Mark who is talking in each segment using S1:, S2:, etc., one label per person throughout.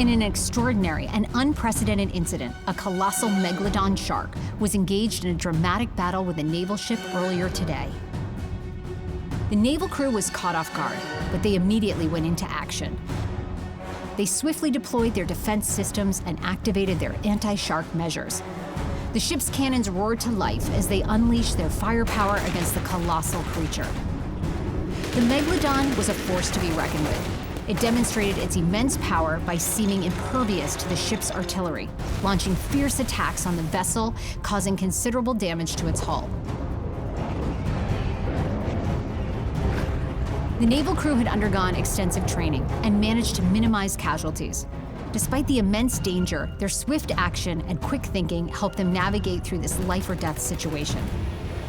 S1: In an extraordinary and unprecedented incident, a colossal Megalodon shark was engaged in a dramatic battle with a naval ship earlier today. The naval crew was caught off guard, but they immediately went into action. They swiftly deployed their defense systems and activated their anti-shark measures. The ship's cannons roared to life as they unleashed their firepower against the colossal creature. The Megalodon was a force to be reckoned with. It demonstrated its immense power by seeming impervious to the ship's artillery, launching fierce attacks on the vessel, causing considerable damage to its hull. The naval crew had undergone extensive training and managed to minimize casualties. Despite the immense danger, their swift action and quick thinking helped them navigate through this life-or-death situation.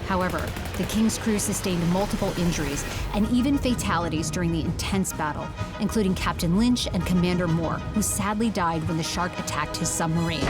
S1: However, the King's crew sustained multiple injuries and even fatalities during the intense battle, including Captain Lynch and Commander Moore, who sadly died when the shark attacked his submarine.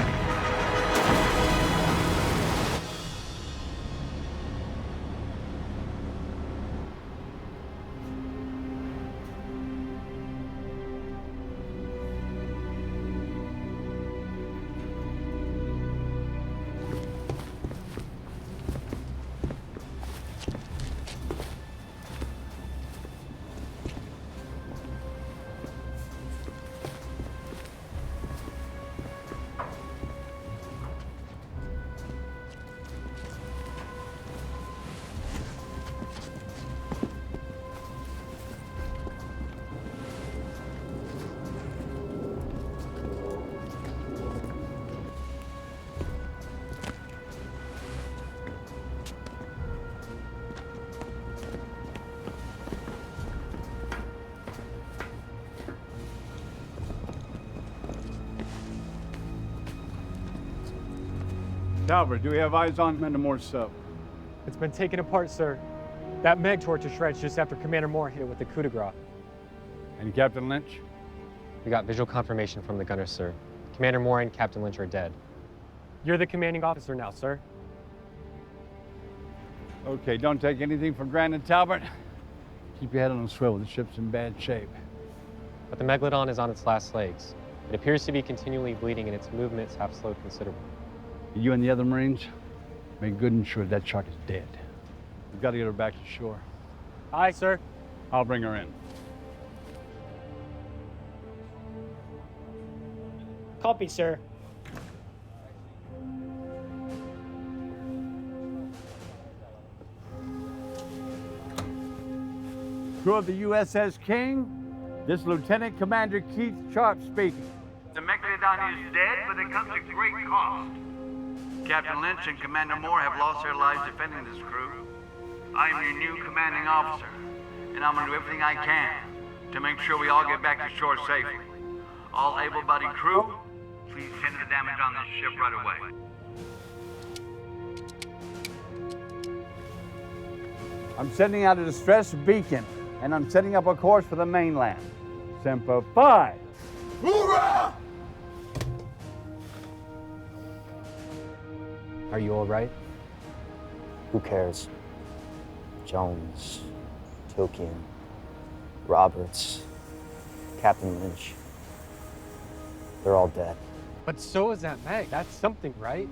S2: Talbot, do we have eyes on Commander Moore's sub?
S3: It's been taken apart, sir. That Meg tore it to shreds just after Commander Moore hit it with the coup de grace.
S2: And Captain Lynch?
S4: We got visual confirmation from the gunner, sir. Commander Moore and Captain Lynch are dead.
S3: You're the commanding officer now, sir.
S2: Okay, don't take anything for granted, Talbot. Keep your head on a swivel. The ship's in bad shape.
S4: But the Megalodon is on its last legs. It appears to be continually bleeding and its movements have slowed considerably.
S2: You and the other Marines, make good and sure that shark is dead. We've got to get her back to shore.
S3: Aye, sir.
S2: I'll bring her in.
S3: Copy, sir.
S2: Crew of the USS King, this Lieutenant Commander Keith Sharp speaking.
S5: The Megalodon is dead, but it comes at great cost. Captain Lynch and Commander Moore have lost their lives defending this crew. I am your new commanding officer, and I'm going to do everything I can to make sure we all get back to shore safely. All able-bodied crew, please tend to the damage on this ship right away.
S2: I'm sending out a distress beacon, and I'm setting up a course for the mainland. Semper Fi! Hoorah!
S4: Are you all right?
S6: Who cares? Jones, Tolkien, Roberts, Captain Lynch. They're all dead.
S3: But so is that Meg. That's something, right?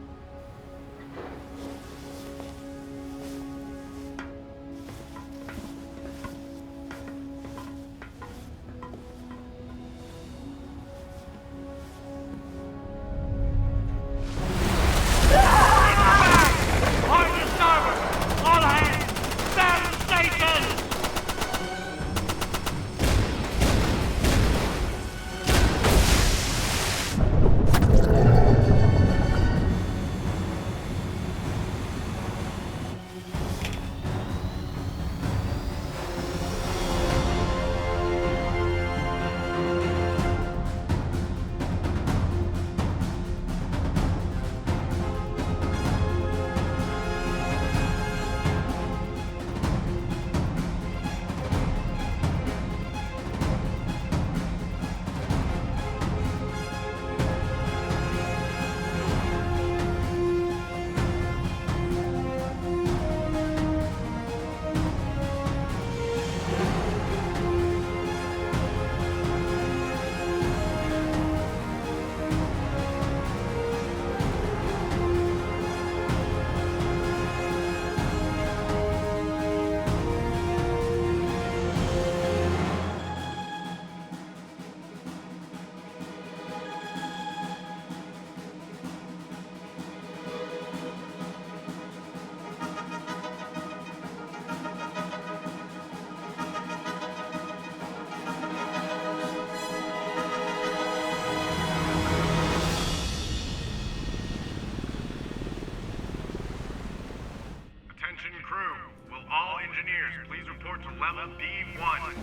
S7: engineers, please report to level D1.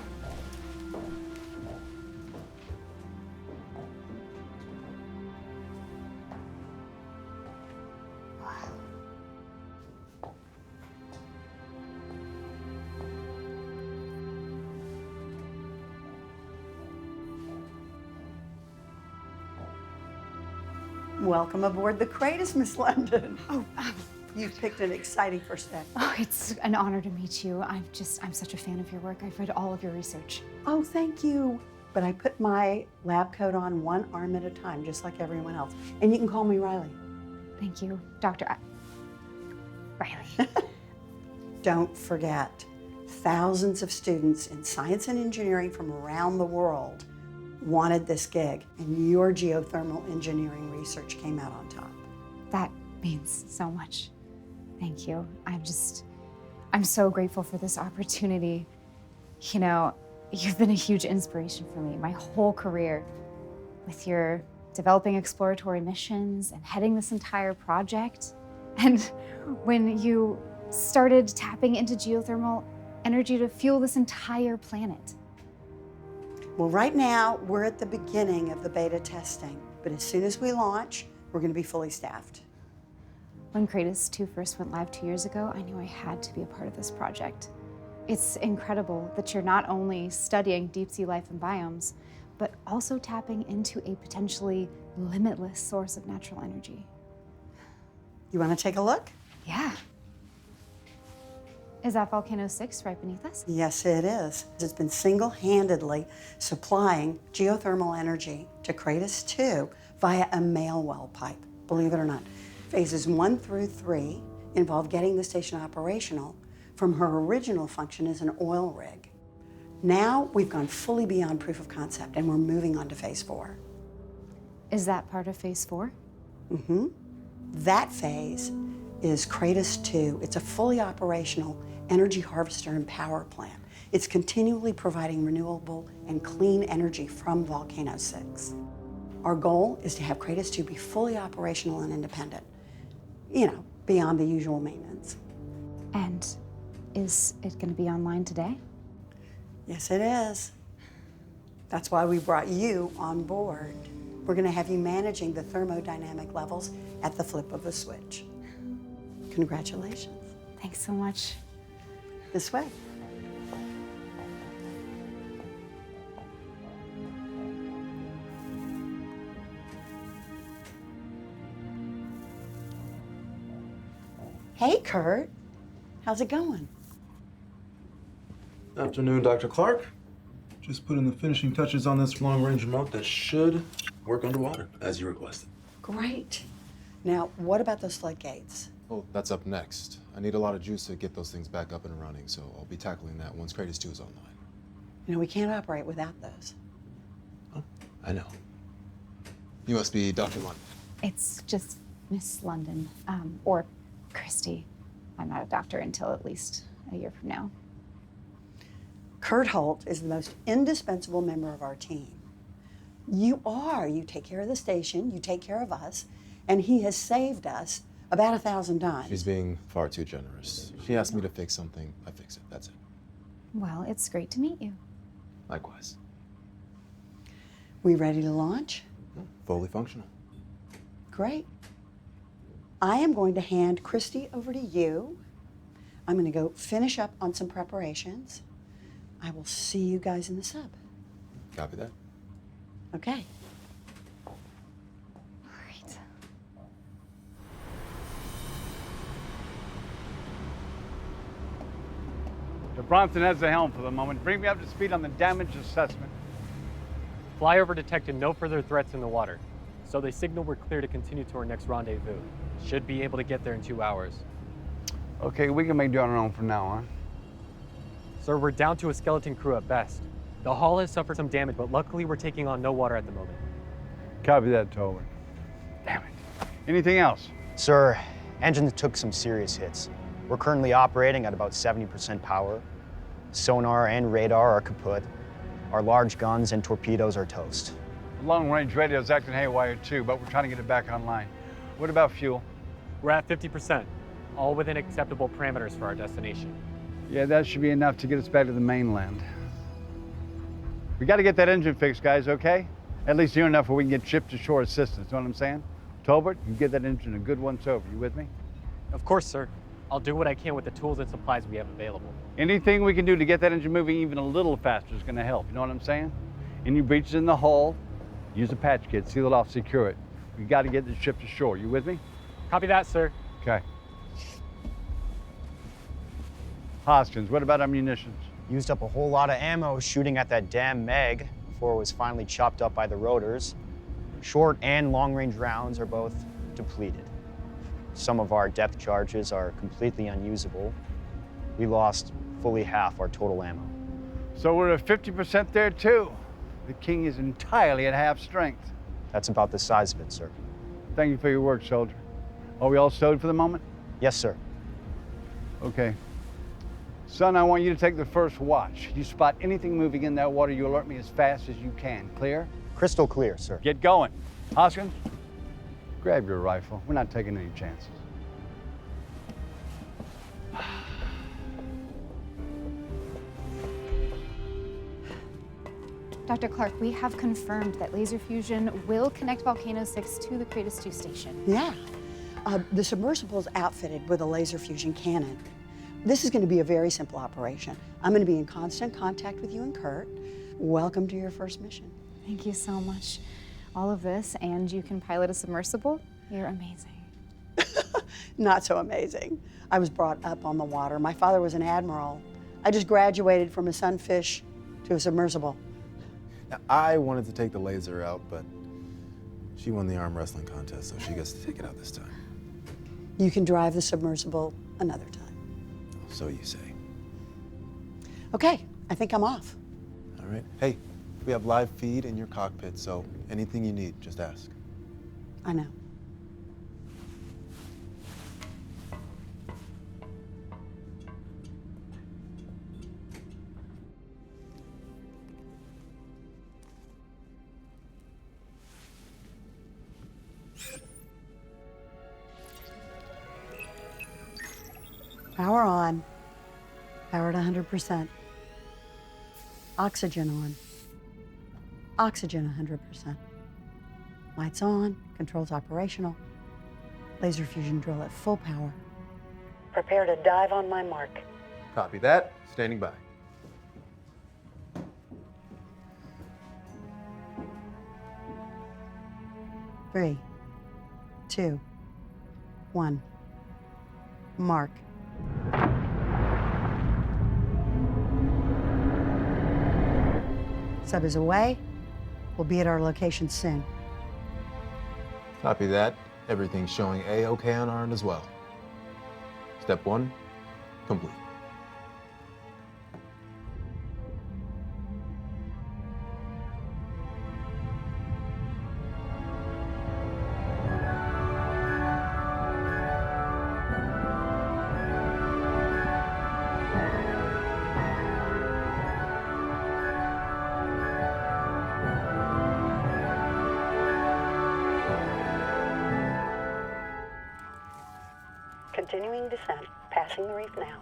S8: Welcome aboard the Cratus, Miss London. You picked an exciting first step.
S9: Oh, it's an honor to meet you. I'm such a fan of your work. I've read all of your research.
S8: Oh, thank you. But I put my lab coat on one arm at a time, just like everyone else. And you can call me Riley.
S9: Thank you, Dr. Riley.
S8: Don't forget, thousands of students in science and engineering from around the world wanted this gig, and your geothermal engineering research came out on top.
S9: That means so much. Thank you. I'm so grateful for this opportunity. You know, you've been a huge inspiration for me my whole career with your developing exploratory missions and heading this entire project. And when you started tapping into geothermal energy to fuel this entire planet.
S8: Well, right now, we're at the beginning of the beta testing, but as soon as we launch, we're going to be fully staffed.
S9: When Cratus 2 first went live 2 years ago, I knew I had to be a part of this project. It's incredible that you're not only studying deep sea life and biomes, but also tapping into a potentially limitless source of natural energy.
S8: You want to take a look?
S9: Yeah. Is that Volcano 6 right beneath us?
S8: Yes, it is. It's been single-handedly supplying geothermal energy to Cratus 2 via a mail well pipe, believe it or not. Phases 1 through 3 involve getting the station operational from her original function as an oil rig. Now we've gone fully beyond proof of concept and we're moving on to phase 4.
S9: Is that part of phase 4?
S8: Mm-hmm. That phase is Cratus 2. It's a fully operational energy harvester and power plant. It's continually providing renewable and clean energy from Volcano 6. Our goal is to have Cratus 2 be fully operational and independent, you know, beyond the usual maintenance.
S9: And is it going to be online today?
S8: Yes, it is. That's why we brought you on board. We're going to have you managing the thermodynamic levels at the flip of a switch. Congratulations.
S9: Thanks so much.
S8: This way. Hey, Kurt. How's it going?
S10: Afternoon, Dr. Clark. Just putting the finishing touches on this long-range remote that should work underwater, as you requested.
S8: Great. Now, what about those floodgates?
S11: Oh, that's up next. I need a lot of juice to get those things back up and running, so I'll be tackling that once Cratus 2 is online.
S8: You know, we can't operate without those.
S11: Oh, I know. You must be Dr. London.
S9: It's just Miss London, or Christy. I'm not a doctor until at least a year from now.
S8: Kurt Holt is the most indispensable member of our team. You take care of the station, you take care of us, and he has saved us about 1,000 times.
S11: She's being far too generous. She asked me to fix something, I fix it, that's it.
S9: Well, it's great to meet you.
S11: Likewise.
S8: We ready to launch?
S11: Fully functional.
S8: Great. I am going to hand Christy over to you. I'm going to go finish up on some preparations. I will see you guys in the sub.
S11: Copy that.
S8: Okay.
S9: All right.
S2: So Bronson has the helm for the moment. Bring me up to speed on the damage assessment.
S3: Flyover detected no further threats in the water, so they signaled we're clear to continue to our next rendezvous. Should be able to get there in 2 hours.
S2: Okay, we can make do on our own from now on.
S3: Sir, we're down to a skeleton crew at best. The hull has suffered some damage, but luckily we're taking on no water at the moment.
S2: Copy that, Tolbert. Damn it. Anything else?
S6: Sir, engines took some serious hits. We're currently operating at about 70% power. Sonar and radar are kaput. Our large guns and torpedoes are toast.
S2: The long-range radio's acting haywire too, but we're trying to get it back online. What about fuel?
S3: We're at 50%, all within acceptable parameters for our destination.
S2: Yeah, that should be enough to get us back to the mainland. We got to get that engine fixed, guys, okay? At least near enough where we can get ship to shore assistance, know what I'm saying? Tolbert, you get that engine a good once over. You with me?
S3: Of course, sir. I'll do what I can with the tools and supplies we have available.
S2: Anything we can do to get that engine moving even a little faster is going to help. You know what I'm saying? Any breaches in the hull, use a patch kit, seal it off, secure it. We got to get the ship to shore. You with me?
S3: Copy that, sir.
S2: Okay. Hoskins, what about our munitions?
S6: Used up a whole lot of ammo shooting at that damn Meg before it was finally chopped up by the rotors. Short and long-range rounds are both depleted. Some of our depth charges are completely unusable. We lost fully half our total ammo.
S2: So we're at 50% there too. The King is entirely at half strength.
S6: That's about the size of it, sir.
S2: Thank you for your work, soldier. Are we all stowed for the moment?
S6: Yes, sir.
S2: Okay. Son, I want you to take the first watch. You spot anything moving in that water, you alert me as fast as you can. Clear?
S6: Crystal clear, sir.
S2: Get going. Hoskins, grab your rifle. We're not taking any chances.
S9: Dr. Clark, we have confirmed that laser fusion will connect Volcano 6 to the Cratus 2 station.
S8: Yeah. The submersible is outfitted with a laser fusion cannon. This is going to be a very simple operation. I'm going to be in constant contact with you and Kurt. Welcome to your first mission.
S9: Thank you so much. All of this, and you can pilot a submersible? You're amazing.
S8: Not so amazing. I was brought up on the water. My father was an admiral. I just graduated from a sunfish to a submersible.
S11: Now, I wanted to take the laser out, but she won the arm wrestling contest, so she gets to take it out this time.
S8: You can drive the submersible another time.
S11: So you say.
S8: Okay, I think I'm off.
S11: All right. Hey, we have live feed in your cockpit, so anything you need, just ask.
S8: I know. Power on. Power at 100%. Oxygen on. Oxygen 100%. Lights on, controls operational. Laser fusion drill at full power. Prepare to dive on my mark.
S11: Copy that. Standing by.
S8: Three, two, one. Mark. Sub is away. We'll be at our location soon.
S11: Copy that. Everything's showing A-OK on our end as well. Step 1, complete.
S8: Continuing descent, passing the reef now.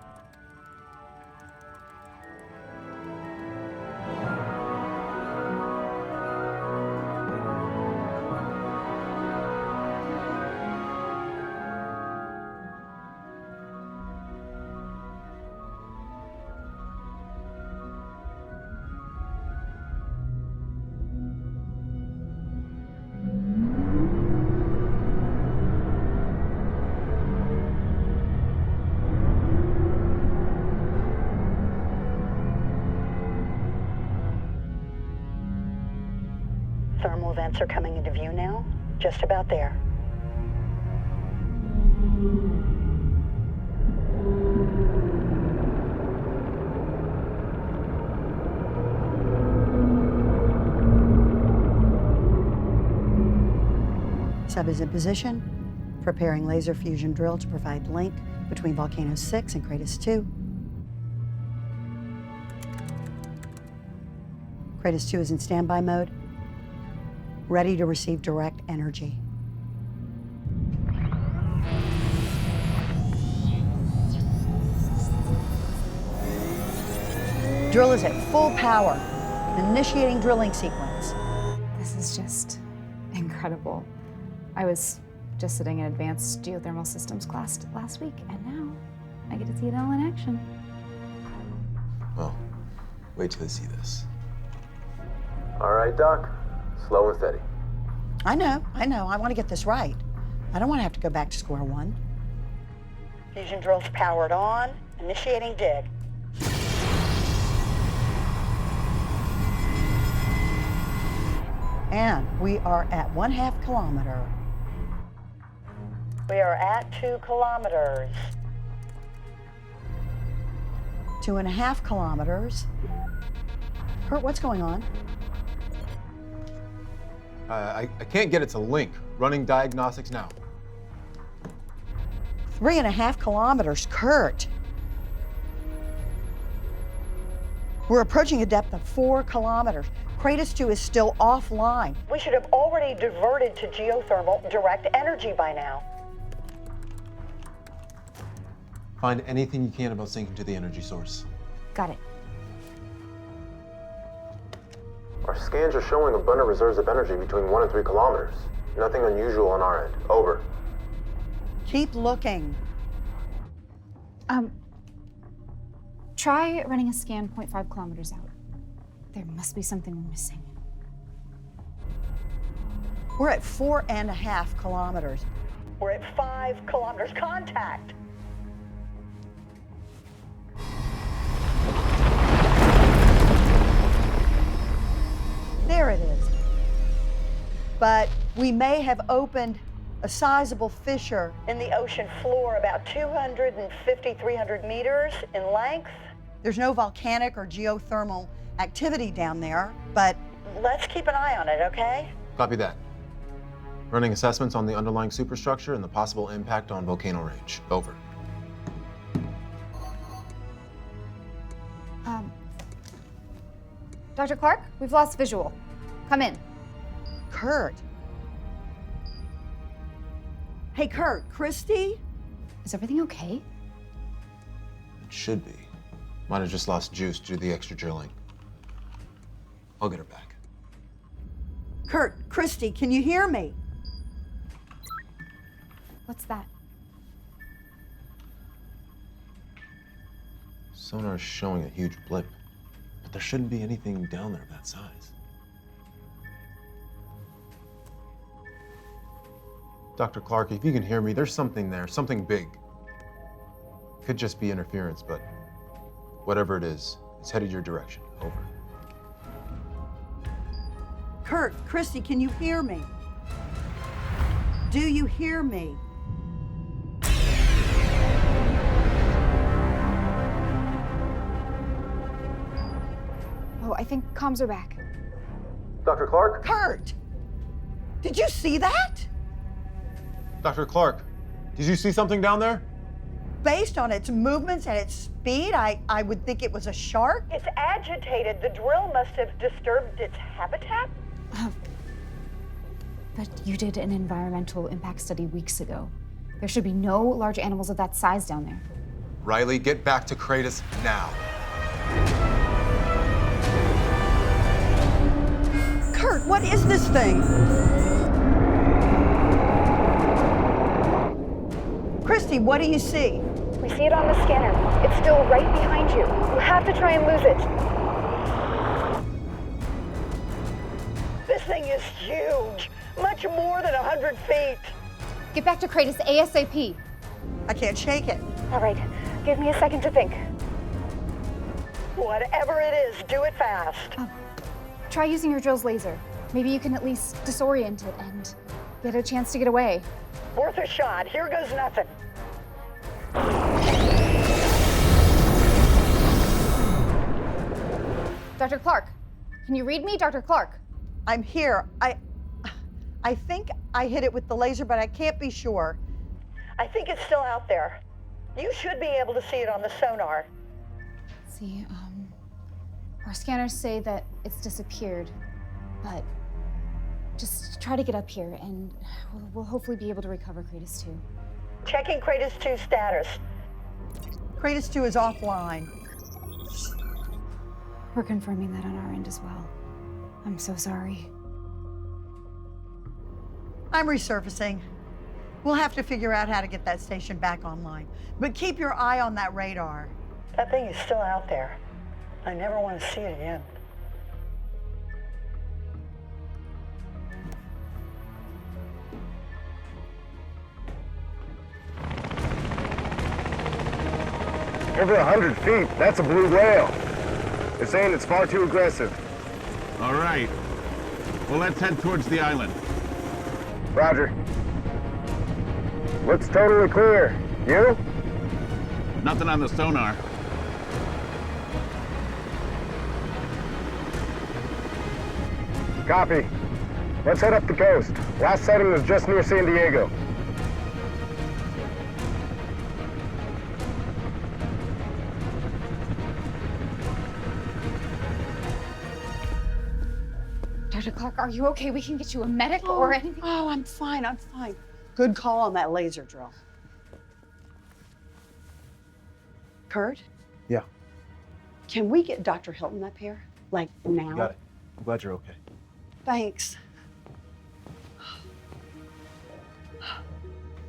S8: Thermal vents are coming into view now. Just about there. Sub is in position, preparing laser fusion drill to provide link between Volcano 6 and Cratus 2. Cratus 2 is in standby mode, ready to receive direct energy. drill is at full power. Initiating drilling sequence.
S9: This is just incredible. I was just sitting in advanced geothermal systems class last week, and now I get to see it all in action.
S11: Well, wait till you see this. All right, Doc. Slow and steady.
S8: I know. I want to get this right. I don't want to have to go back to square one. Fusion drills powered on. Initiating dig. And we are at 1/2 kilometer. We are at 2 kilometers. 2.5 kilometers. Kurt, what's going on?
S11: I can't get it to link. Running diagnostics now.
S8: 3.5 kilometers, Kurt. We're approaching a depth of 4 kilometers. Cratus 2 is still offline. We should have already diverted to geothermal direct energy by now.
S11: Find anything you can about sinking to the energy source.
S9: Got it.
S11: Our scans are showing abundant reserves of energy between 1 and 3 kilometers. Nothing unusual on our end. Over.
S8: Keep looking.
S9: Try running a scan 0.5 kilometers out. There must be something we're missing.
S8: We're at 4.5 kilometers. We're at 5 kilometers. Contact. There it is. But we may have opened a sizable fissure in the ocean floor, about 250, 300 meters in length. There's no volcanic or geothermal activity down there, but let's keep an eye on it, okay?
S11: Copy that. Running assessments on the underlying superstructure and the possible impact on volcano range. Over.
S9: Dr. Clark, we've lost visual. Come in.
S8: Kurt. Hey, Kurt, Christy?
S9: Is everything okay?
S11: It should be. Might have just lost juice due to the extra drilling. I'll get her back.
S8: Kurt, Christy, can you hear me?
S9: What's that?
S11: Sonar's showing a huge blip, but there shouldn't be anything down there of that size. Dr. Clark, if you can hear me, there's something there, something big. Could just be interference, but whatever it is, it's headed your direction. Over.
S8: Kurt, Christy, can you hear me? Do you hear me?
S9: Oh, I think comms are back.
S11: Dr. Clark?
S8: Kurt! Did you see that?
S11: Dr. Clark, did you see something down there?
S8: Based on its movements and its speed, I would think it was a shark. It's agitated. The drill must have disturbed its habitat.
S9: But you did an environmental impact study weeks ago. There should be no large animals of that size down there.
S11: Riley, get back to Cratus now.
S8: Kurt, what is this thing? Christy, what do you see?
S12: We see it on the scanner. It's still right behind you. You have to try and lose it.
S8: This thing is huge. Much more than 100 feet.
S9: Get back to Cratus ASAP.
S8: I can't shake it.
S12: All right, give me a second to think.
S8: Whatever it is, do it fast.
S9: Try using your drill's laser. Maybe you can at least disorient it and get a chance to get away.
S8: Worth a shot. Here goes nothing.
S9: Dr. Clark, can you read me, Dr. Clark?
S8: I'm here. I think I hit it with the laser, but I can't be sure. I think it's still out there. You should be able to see it on the sonar.
S9: See, our scanners say that it's disappeared, but just try to get up here and we'll hopefully be able to recover Cratus 2.
S8: Checking Cratus 2 status. Cratus 2 is offline.
S9: We're confirming that on our end as well. I'm so sorry.
S8: I'm resurfacing. We'll have to figure out how to get that station back online. But keep your eye on that radar. That thing is still out there. I never want to see it again.
S13: Over 100 feet, that's a blue whale. They're saying it's far too aggressive.
S7: All right. Well, let's head towards the island.
S13: Roger. Looks totally clear. You?
S7: Nothing on the sonar.
S13: Copy. Let's head up the coast. Last sighting was just near San Diego.
S9: Dr. Clark, are you okay? We can get you a medic or anything.
S8: Oh, I'm fine, I'm fine. Good call on that laser drill. Kurt?
S10: Yeah.
S8: Can we get Dr. Hilton up here? Like now?
S10: Got it. I'm glad you're okay.
S8: Thanks.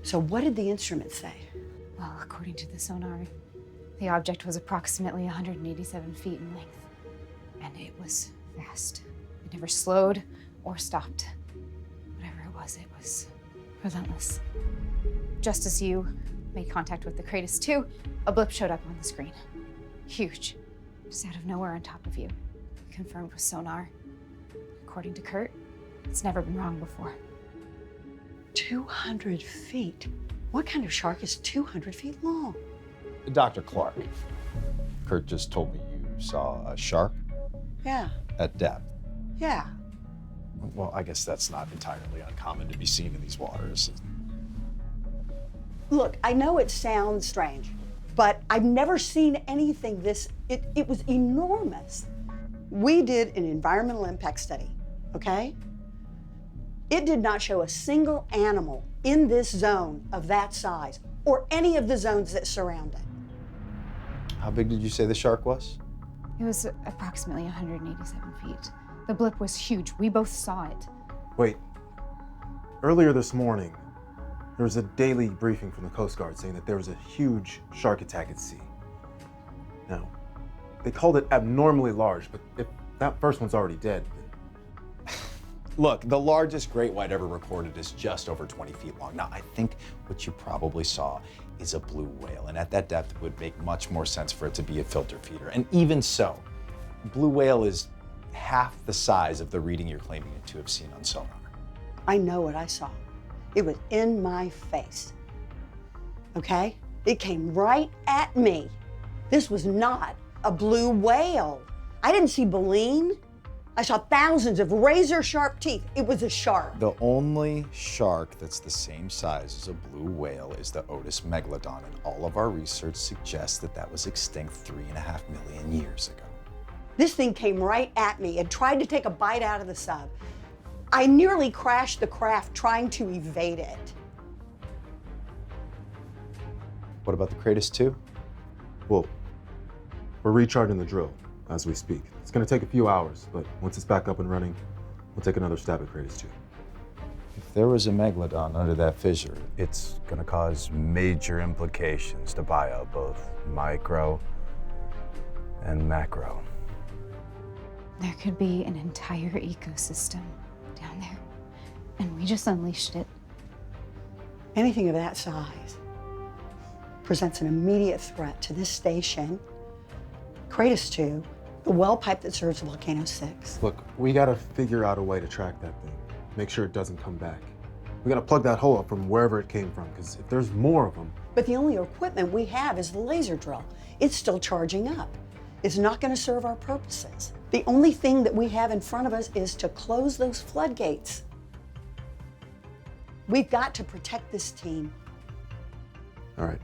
S8: So what did the instrument say?
S9: Well, according to the sonar, the object was approximately 187 feet in length. And it was fast. It never slowed or stopped. Whatever it was relentless. Just as you made contact with the Cratus 2, a blip showed up on the screen. Huge. Just out of nowhere on top of you. Confirmed with sonar. According to Kurt, it's never been wrong before.
S8: 200 feet? What kind of shark is 200 feet long?
S14: Dr. Clark, Kurt just told me you saw a shark
S8: Yeah,
S14: at depth.
S8: yeah.
S14: Well, I guess that's not entirely uncommon to be seen in these waters.
S8: Look, I know it sounds strange, but I've never seen anything this, it was enormous. We did an environmental impact study, okay? It did not show a single animal in this zone of that size or any of the zones that surround it.
S14: How big did you say the shark was?
S9: It was approximately 187 feet. The blip was huge. We both saw it.
S11: Wait. Earlier this morning, there was a daily briefing from the Coast Guard saying that there was a huge shark attack at sea. Now, they called it abnormally large, but if that first one's already dead, then...
S14: Look, the largest great white ever recorded is just over 20 feet long. Now, I think what you probably saw is a blue whale, and at that depth, it would make much more sense for it to be a filter feeder. And even so, blue whale is half the size of the reading you're claiming it to have seen on sonar.
S8: I know what I saw. It was in my face, okay? It came right at me. This was not a blue whale. I didn't see baleen. I saw thousands of razor-sharp teeth. It was a shark.
S14: The only shark that's the same size as a blue whale is the Otis Megalodon, and all of our research suggests that that was extinct 3.5 million years ago.
S8: This thing came right at me and tried to take a bite out of the sub. I nearly crashed the craft trying to evade it.
S14: What about the Cratus 2?
S11: Well, we're recharging the drill as we speak. It's gonna take a few hours, but once it's back up and running, we'll take another stab at Cratus 2.
S14: If there was a Megalodon under that fissure, it's gonna cause major implications to bio, both micro and macro.
S9: There could be an entire ecosystem down there, and we just unleashed it.
S8: Anything of that size presents an immediate threat to this station, Cratus 2, the well pipe that serves Volcano 6.
S11: Look, we gotta figure out a way to track that thing. Make sure it doesn't come back. We gotta plug that hole up from wherever it came from, because if there's more of them...
S8: But the only equipment we have is the laser drill. It's still charging up. It's not gonna serve our purposes. The only thing that we have in front of us is to close those floodgates. We've got to protect this team.
S11: All right,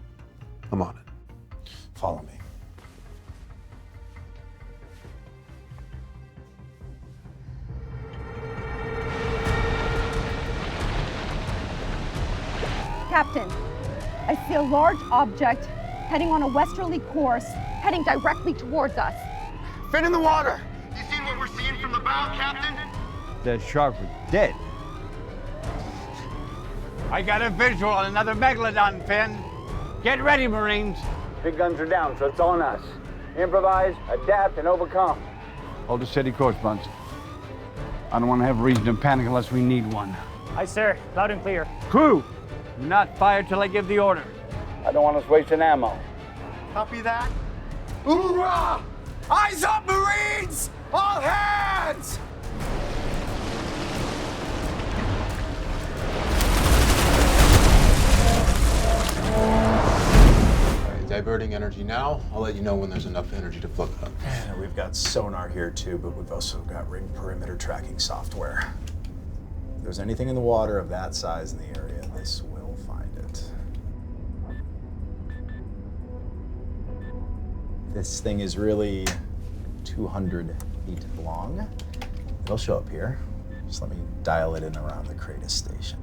S11: I'm on it.
S14: Follow me.
S12: Captain, I see a large object heading on a westerly course, heading directly towards us.
S13: Fin in the water! You seen what we're seeing from the bow, Captain?
S2: That shark was dead. I got a visual on another Megalodon, Finn. Get ready, Marines. Big guns are down, so it's on us. Improvise, adapt, and overcome. Hold a steady course, Bunsen. I don't want to have reason to panic unless we need one.
S15: Aye, sir. Loud and clear.
S2: Crew, do not fire till I give the order. I don't want us wasting ammo.
S13: Copy that. Hoorah! Eyes up, Marines! All hands!
S11: Diverting energy now. I'll let you know when there's enough energy to float up.
S14: And we've got sonar here too, but we've also got rig perimeter tracking software. If there's anything in the water of that size in the area, this will find it. This thing is really 200 feet long. It'll show up here. Just let me dial it in around the Cratus station.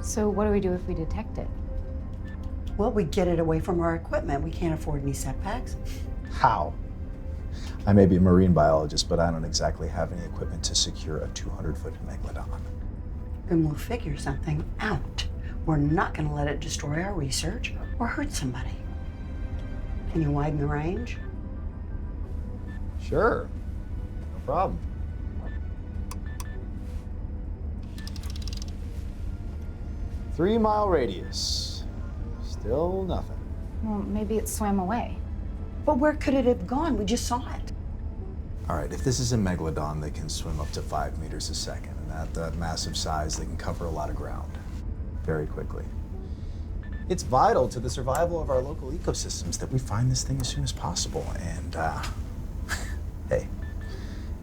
S9: So what do we do if we detect it?
S8: Well, we get it away from our equipment. We can't afford any setbacks.
S14: How? I may be a marine biologist, but I don't exactly have any equipment to secure a 200-foot Megalodon.
S8: Then we'll figure something out. We're not going to let it destroy our research or hurt somebody. Can you widen the range?
S14: Sure, no problem. Three-mile radius. Still nothing.
S9: Well, maybe it swam away.
S8: But where could it have gone? We just saw it.
S14: All right, if this is a Megalodon, they can swim up to 5 meters a second. And at that massive size, they can cover a lot of ground very quickly. It's vital to the survival of our local ecosystems that we find this thing as soon as possible. And, hey,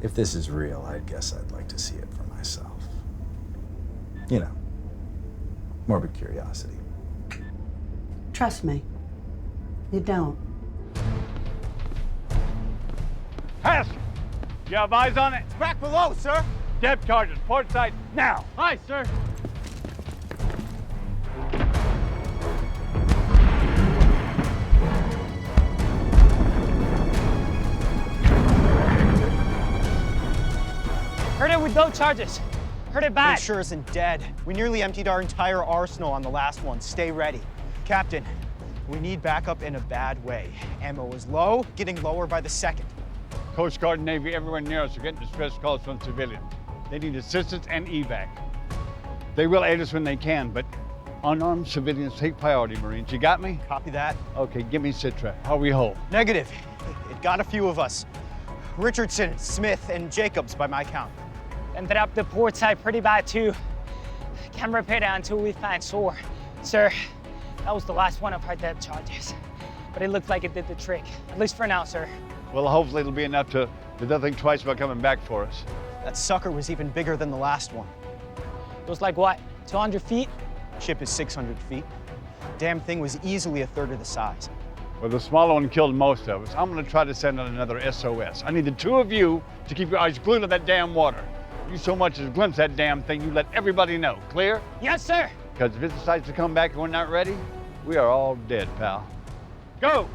S14: if this is real, I guess I'd like to see it for myself. You know, morbid curiosity.
S8: Trust me, you don't.
S2: Pass! You have eyes on it?
S13: Back below, sir!
S2: Depth charges, port side, now!
S3: Aye, sir.
S15: Heard it with boat charges. Heard it bad.
S6: It sure isn't dead. We nearly emptied our entire arsenal on the last one. Stay ready. Captain, we need backup in a bad way. Ammo is low, getting lower by the second.
S2: Coast Guard and Navy everywhere near us are getting distress calls from civilians. They need assistance and evac. They will aid us when they can, but unarmed civilians take priority, Marines. You got me?
S6: Copy that.
S2: Okay, give me sitrep. How we hold?
S6: Negative. It got a few of us. Richardson, Smith, and Jacobs by my count.
S15: Ended up the port side pretty bad too. Can't repair that until we find shore. Sir, that was the last one of our depth charges. But it looked like it did the trick, at least for now, sir.
S2: Well, hopefully it'll be enough to they'll think twice about coming back for us.
S6: That sucker was even bigger than the last one.
S15: It was like what, 200 feet?
S6: Ship is 600 feet. Damn thing was easily a third of the size.
S2: Well, the smaller one killed most of us. I'm gonna try to send out another SOS. I need the two of you to keep your eyes glued on that damn water. You so much as glimpse that damn thing, you let everybody know. Clear?
S15: Yes, sir.
S2: Because if it decides to come back and we're not ready, we are all dead, pal. Go!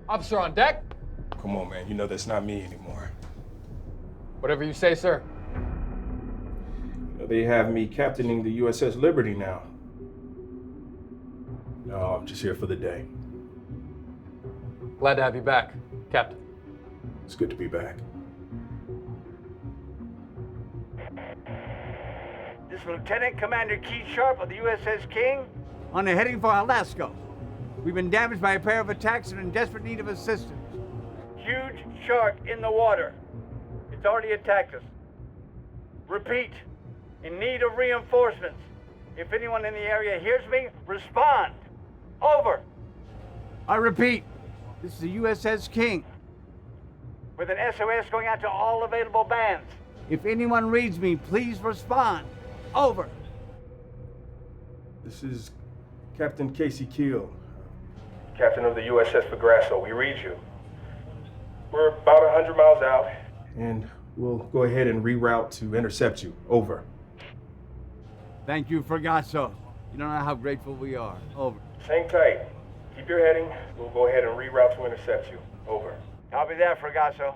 S3: Officer on deck?
S16: Come on, man. You know that's not me anymore.
S3: Whatever you say, sir.
S16: They have me captaining the USS Liberty now. No, I'm just here for the day.
S3: Glad to have you back, Captain.
S16: It's good to be back.
S5: This is Lieutenant Commander Keith Sharp of the USS King.
S2: On a heading for Alaska. We've been damaged by a pair of attacks and are in desperate need of assistance.
S5: Huge shark in the water. It's already attacked us. Repeat, in need of reinforcements. If anyone in the area hears me, respond. Over.
S2: I repeat, this is the USS King.
S5: With an SOS going out to all available bands.
S2: If anyone reads me, please respond. Over.
S16: This is Captain Casey Keel, captain of the USS Fragasso. We read you. We're about 100 miles out, and we'll go ahead and reroute to intercept you. Over.
S2: Thank you, Fragasso. You don't know how grateful we are. Over.
S16: Hang tight. Keep your heading. We'll go ahead and reroute to intercept you. Over.
S5: Copy that, Fragasso.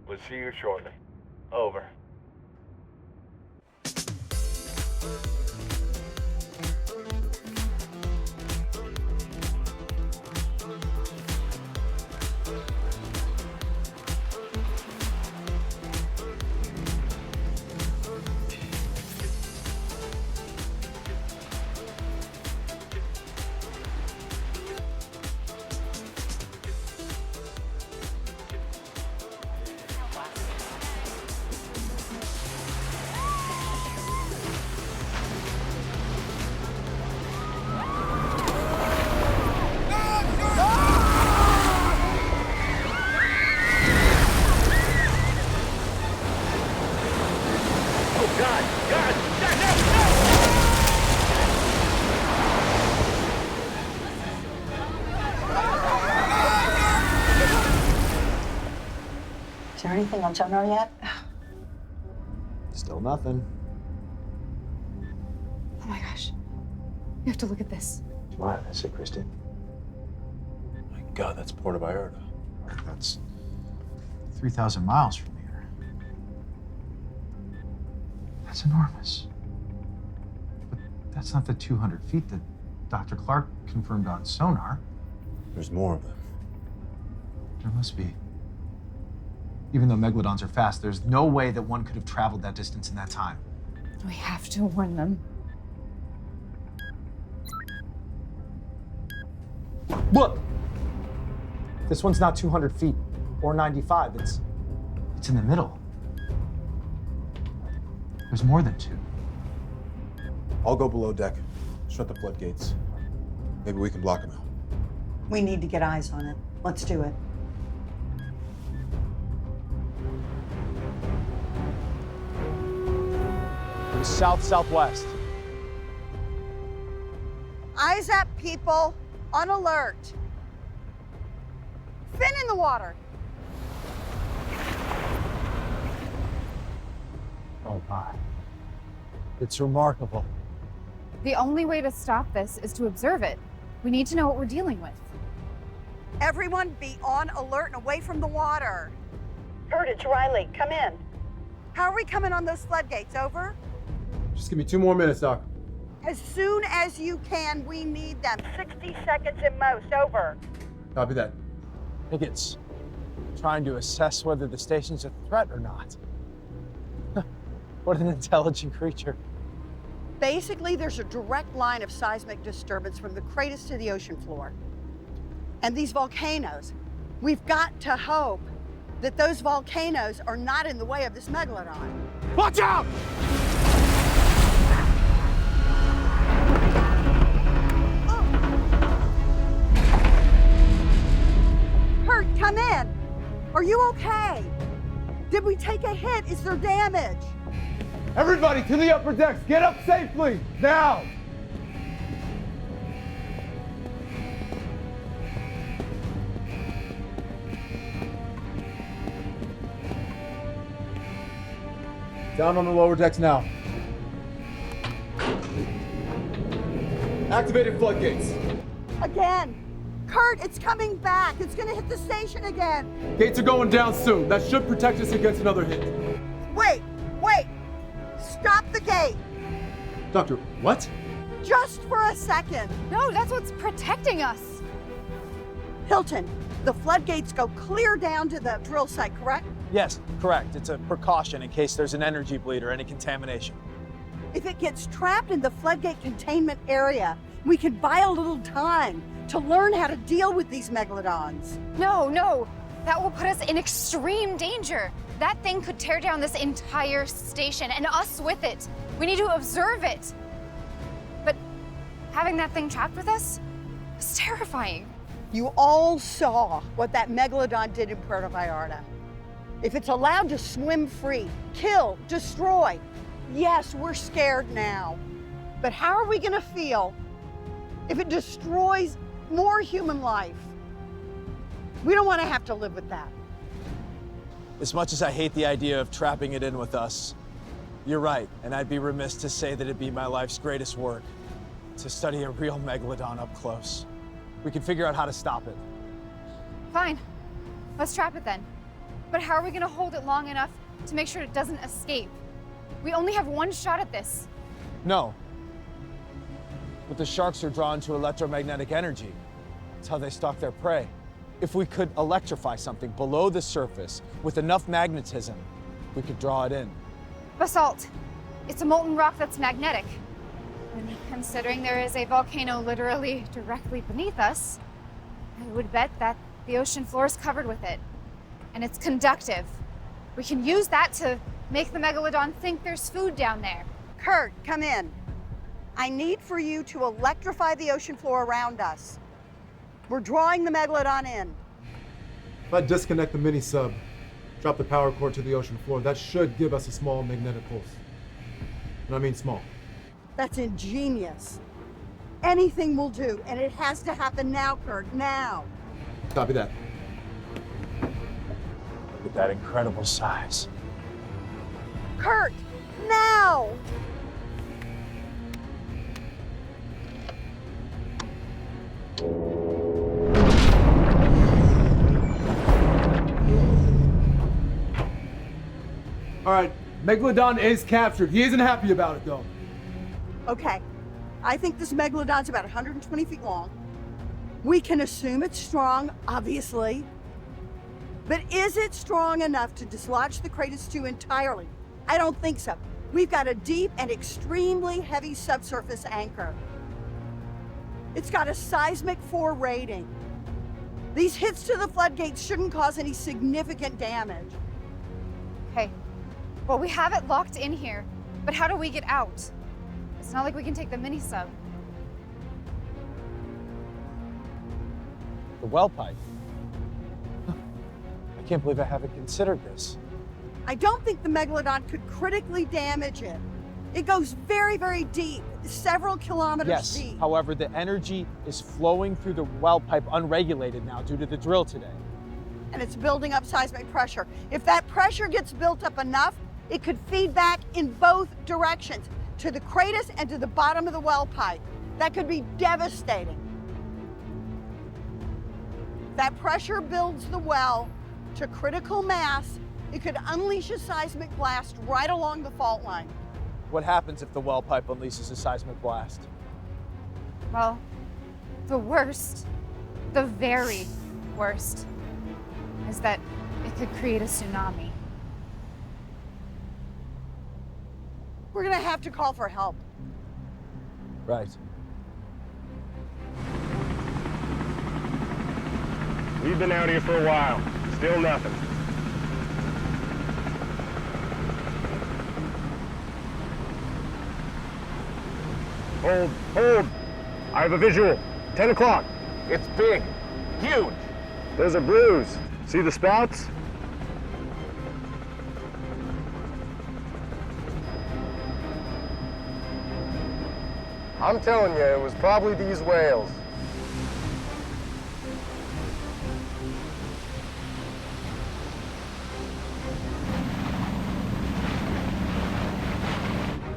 S5: We'll see you shortly. Over.
S8: Is there anything on sonar yet?
S6: Still nothing.
S9: Oh my gosh. You have to look at this.
S6: What is it, Christy?
S10: My God, that's Puerto Vallarta.
S6: That's 3,000 miles from here. That's enormous. But that's not the 200 feet that Dr. Clark confirmed on sonar.
S11: There's more of them.
S6: There must be. Even though Megalodons are fast, there's no way that one could have traveled that distance in that time.
S9: We have to warn them.
S6: Look! This one's not 200 feet or 95. It's in the middle. There's more than two.
S11: I'll go below deck. Shut the floodgates. Maybe we can block them out.
S8: We need to get eyes on it. Let's do it.
S6: South-southwest.
S8: Eyes up, people. On alert. Fin in the water.
S6: Oh my. It's remarkable.
S9: The only way to stop this is to observe it. We need to know what we're dealing with.
S8: Everyone be on alert and away from the water. Kurt, it's Riley. Come in. How are we coming on those floodgates? Over?
S11: Just give me 2 more minutes, Doc.
S8: As soon as you can, we need them. 60 seconds at most. Over.
S11: Copy that.
S6: I think it's trying to assess whether the station's a threat or not. What an intelligent creature.
S8: Basically, there's a direct line of seismic disturbance from the Cratus to the ocean floor. And these volcanoes, we've got to hope that those volcanoes are not in the way of this Megalodon.
S6: Watch out!
S8: Kurt, come in. Are you okay? Did we take a hit? Is there damage?
S11: Everybody to the upper decks. Get up safely, now! Down on the lower decks now. Activated floodgates.
S8: Again. Kurt, it's coming back. It's gonna hit the station again.
S11: Gates are going down soon. That should protect us against another hit.
S8: Wait. Stop the gate.
S11: Doctor, what?
S8: Just for a second.
S9: No, that's what's protecting us.
S8: Hilton, the floodgates go clear down to the drill site, correct?
S6: Yes, correct. It's a precaution in case there's an energy bleed or any contamination.
S8: If it gets trapped in the floodgate containment area, we can buy a little time to learn how to deal with these Megalodons.
S9: No. That will put us in extreme danger. That thing could tear down this entire station, and us with it. We need to observe it. But having that thing trapped with us is terrifying.
S8: You all saw what that Megalodon did in Puerto Vallarta. If it's allowed to swim free, kill, destroy, yes, we're scared now. But how are we gonna feel if it destroys more human life? We don't wanna have to live with that.
S17: As much as I hate the idea of trapping it in with us, you're right, and I'd be remiss to say that it'd be my life's greatest work, to study a real Megalodon up close. We can figure out how to stop it.
S9: Fine, let's trap it then. But how are we gonna hold it long enough to make sure it doesn't escape? We only have one shot at this.
S17: No. But the sharks are drawn to electromagnetic energy. It's how they stalk their prey. If we could electrify something below the surface with enough magnetism, we could draw it in.
S9: Basalt. It's a molten rock that's magnetic. And considering there is a volcano literally directly beneath us, I would bet that the ocean floor is covered with it. And it's conductive. We can use that to make the Megalodon think there's food down there.
S8: Kurt, come in. I need for you to electrify the ocean floor around us. We're drawing the Megalodon in.
S11: If I disconnect the mini sub, drop the power cord to the ocean floor, that should give us a small magnetic pulse. And I mean small.
S8: That's ingenious. Anything will do, and it has to happen now, Kurt, now.
S11: Copy that.
S17: Look at that incredible size.
S8: Kurt, now!
S11: All right, Megalodon is captured. He isn't happy about it, though.
S8: Okay, I think this Megalodon's about 120 feet long. We can assume it's strong, obviously. But is it strong enough to dislodge the Cratus II entirely? I don't think so. We've got a deep and extremely heavy subsurface anchor. It's got a seismic 4 rating. These hits to the floodgates shouldn't cause any significant damage.
S9: Okay, well, we have it locked in here, but how do we get out? It's not like we can take the mini sub.
S17: The well pipe. I can't believe I haven't considered this.
S8: I don't think the Megalodon could critically damage it. It goes very, very deep, several kilometers deep.
S17: Yes, however, the energy is flowing through the well pipe unregulated now due to the drill today.
S8: And it's building up seismic pressure. If that pressure gets built up enough, it could feed back in both directions, to the Cratus and to the bottom of the well pipe. That could be devastating. That pressure builds the well to critical mass. It could unleash a seismic blast right along the fault line.
S17: What happens if the well pipe unleashes a seismic blast?
S9: Well, the worst, the very worst, is that it could create a tsunami.
S8: We're gonna have to call for help.
S17: Right.
S13: We've been out here for a while. Still nothing. Hold. I have a visual. 10 o'clock.
S7: It's big. Huge.
S13: There's a bruise. See the spouts? I'm telling you, it was probably these whales.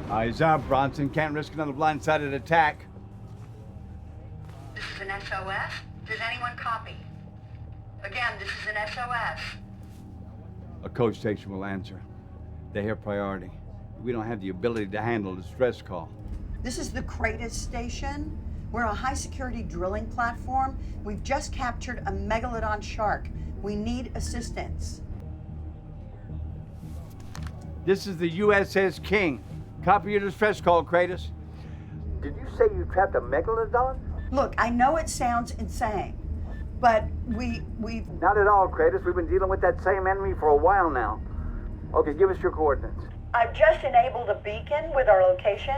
S2: Eyes up, Bronson. Can't risk another blindsided attack.
S8: This is an SOS. Does anyone copy? Again, this is an SOS.
S2: A coach station will answer. They have priority. We don't have the ability to handle the stress call.
S8: This is the Cratus station. We're a high-security drilling platform. We've just captured a Megalodon shark. We need assistance.
S2: This is the USS King. Copy your distress call, Cratus. Did you say you trapped a Megalodon?
S8: Look, I know it sounds insane, but we've...
S2: Not at all, Cratus. We've been dealing with that same enemy for a while now.
S5: Okay, give us your coordinates.
S8: I've just enabled a beacon with our location.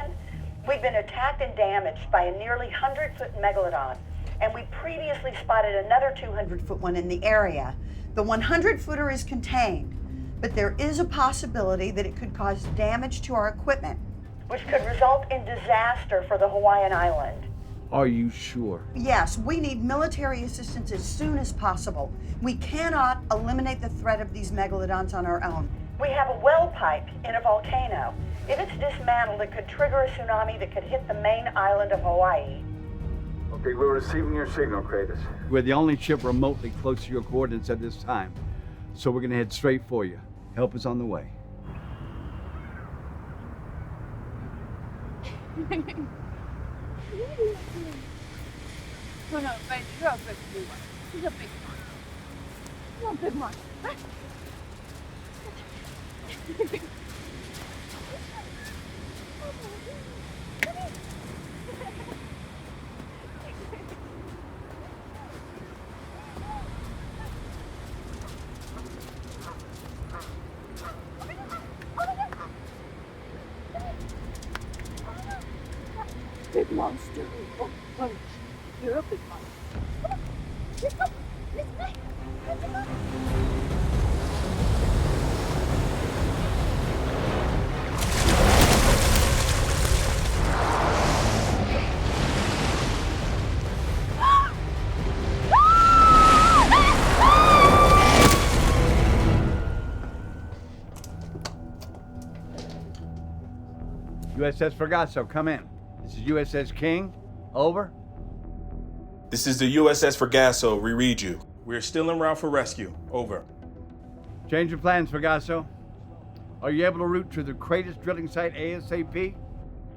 S8: We've been attacked and damaged by a nearly 100-foot Megalodon, and we previously spotted another 200-foot one in the area. The 100-footer is contained, but there is a possibility that it could cause damage to our equipment, which could result in disaster for the Hawaiian island.
S5: Are you sure?
S8: Yes, we need military assistance as soon as possible. We cannot eliminate the threat of these Megalodons on our own. We have a well pipe in a volcano. If it's dismantled, it could trigger a tsunami that could hit the main island of Hawaii.
S5: Okay, we're receiving your signal, Cratus.
S2: We're the only ship remotely close to your coordinates at this time, so we're gonna head straight for you. Help is on the way.
S18: No, baby, you're a big one. She's a big one. You're a big one. Big monster. Oh, punch. You're a big monster. Come on. Let's go. Let's play. Let's go.
S2: USS Fragasso, come in. This is USS King. Over.
S16: This is the USS Fragasso. We read you. We're still en route for rescue. Over.
S2: Change of plans, Fragasso. Are you able to route to the Cratus drilling site ASAP?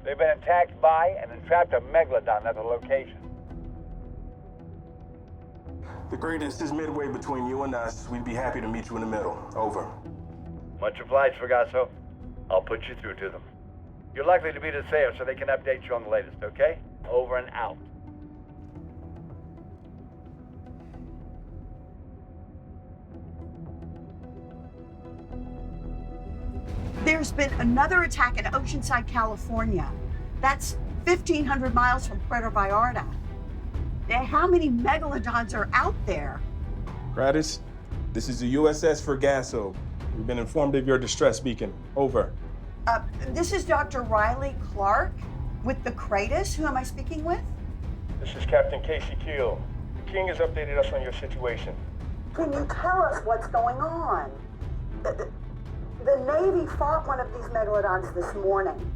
S5: They've been attacked by and entrapped a Megalodon at the location.
S16: The Cratus is midway between you and us. We'd be happy to meet you in the middle. Over.
S5: Much obliged, Fragasso. I'll put you through to them. You're likely to be there so they can update you on the latest, okay? Over and out.
S8: There's been another attack in Oceanside, California. That's 1,500 miles from Puerto Vallarta. Now, how many Megalodons are out there?
S16: Cratus, this is the USS Fragasso. We've been informed of your distress beacon. Over.
S8: This is Dr. Riley Clark with the Cratus. Who am I speaking with?
S16: This is Captain Casey Keel. The King has updated us on your situation.
S8: Can you tell us what's going on? The Navy fought one of these Megalodons this morning.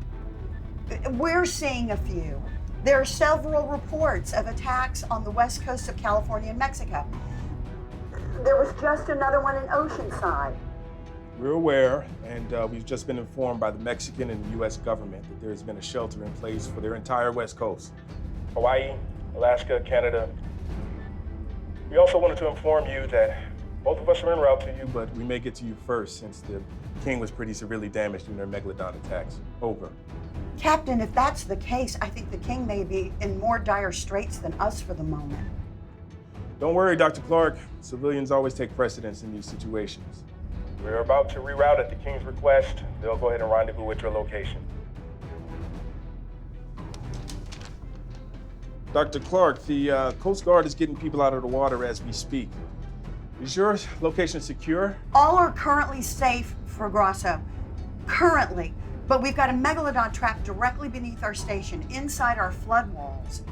S8: We're seeing a few. There are several reports of attacks on the west coast of California and Mexico. There was just another one in Oceanside.
S16: We're aware, and we've just been informed by the Mexican and the U.S. government that there has been a shelter in place for their entire west coast. Hawaii, Alaska, Canada. We also wanted to inform you that both of us are en route to you, but we may get to you first since the King was pretty severely damaged in their Megalodon attacks. Over.
S8: Captain, if that's the case, I think the King may be in more dire straits than us for the moment.
S16: Don't worry, Dr. Clark. Civilians always take precedence in these situations. We're about to reroute at the King's request. They'll go ahead and rendezvous at your location. Dr. Clark, the Coast Guard is getting people out of the water as we speak. Is your location secure?
S8: All are currently safe, Fragasso. Currently. But we've got a Megalodon trapped directly beneath our station, inside our flood walls.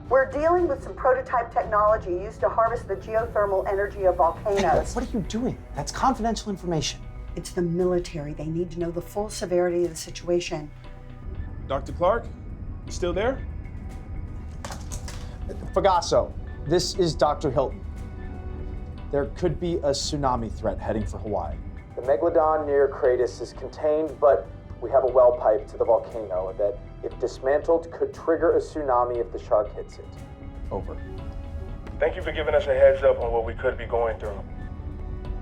S8: We're dealing with some prototype technology used to harvest the geothermal energy of volcanoes.
S6: What are you doing? That's confidential information.
S8: It's the military. They need to know the full severity of the situation.
S16: Dr. Clark, you still there?
S17: Fragasso, this is Dr. Hilton. There could be a tsunami threat heading for Hawaii. The Megalodon near Cratus is contained, but we have a well pipe to the volcano that, if dismantled, could trigger a tsunami if the shark hits it. Over.
S16: Thank you for giving us a heads up on what we could be going through.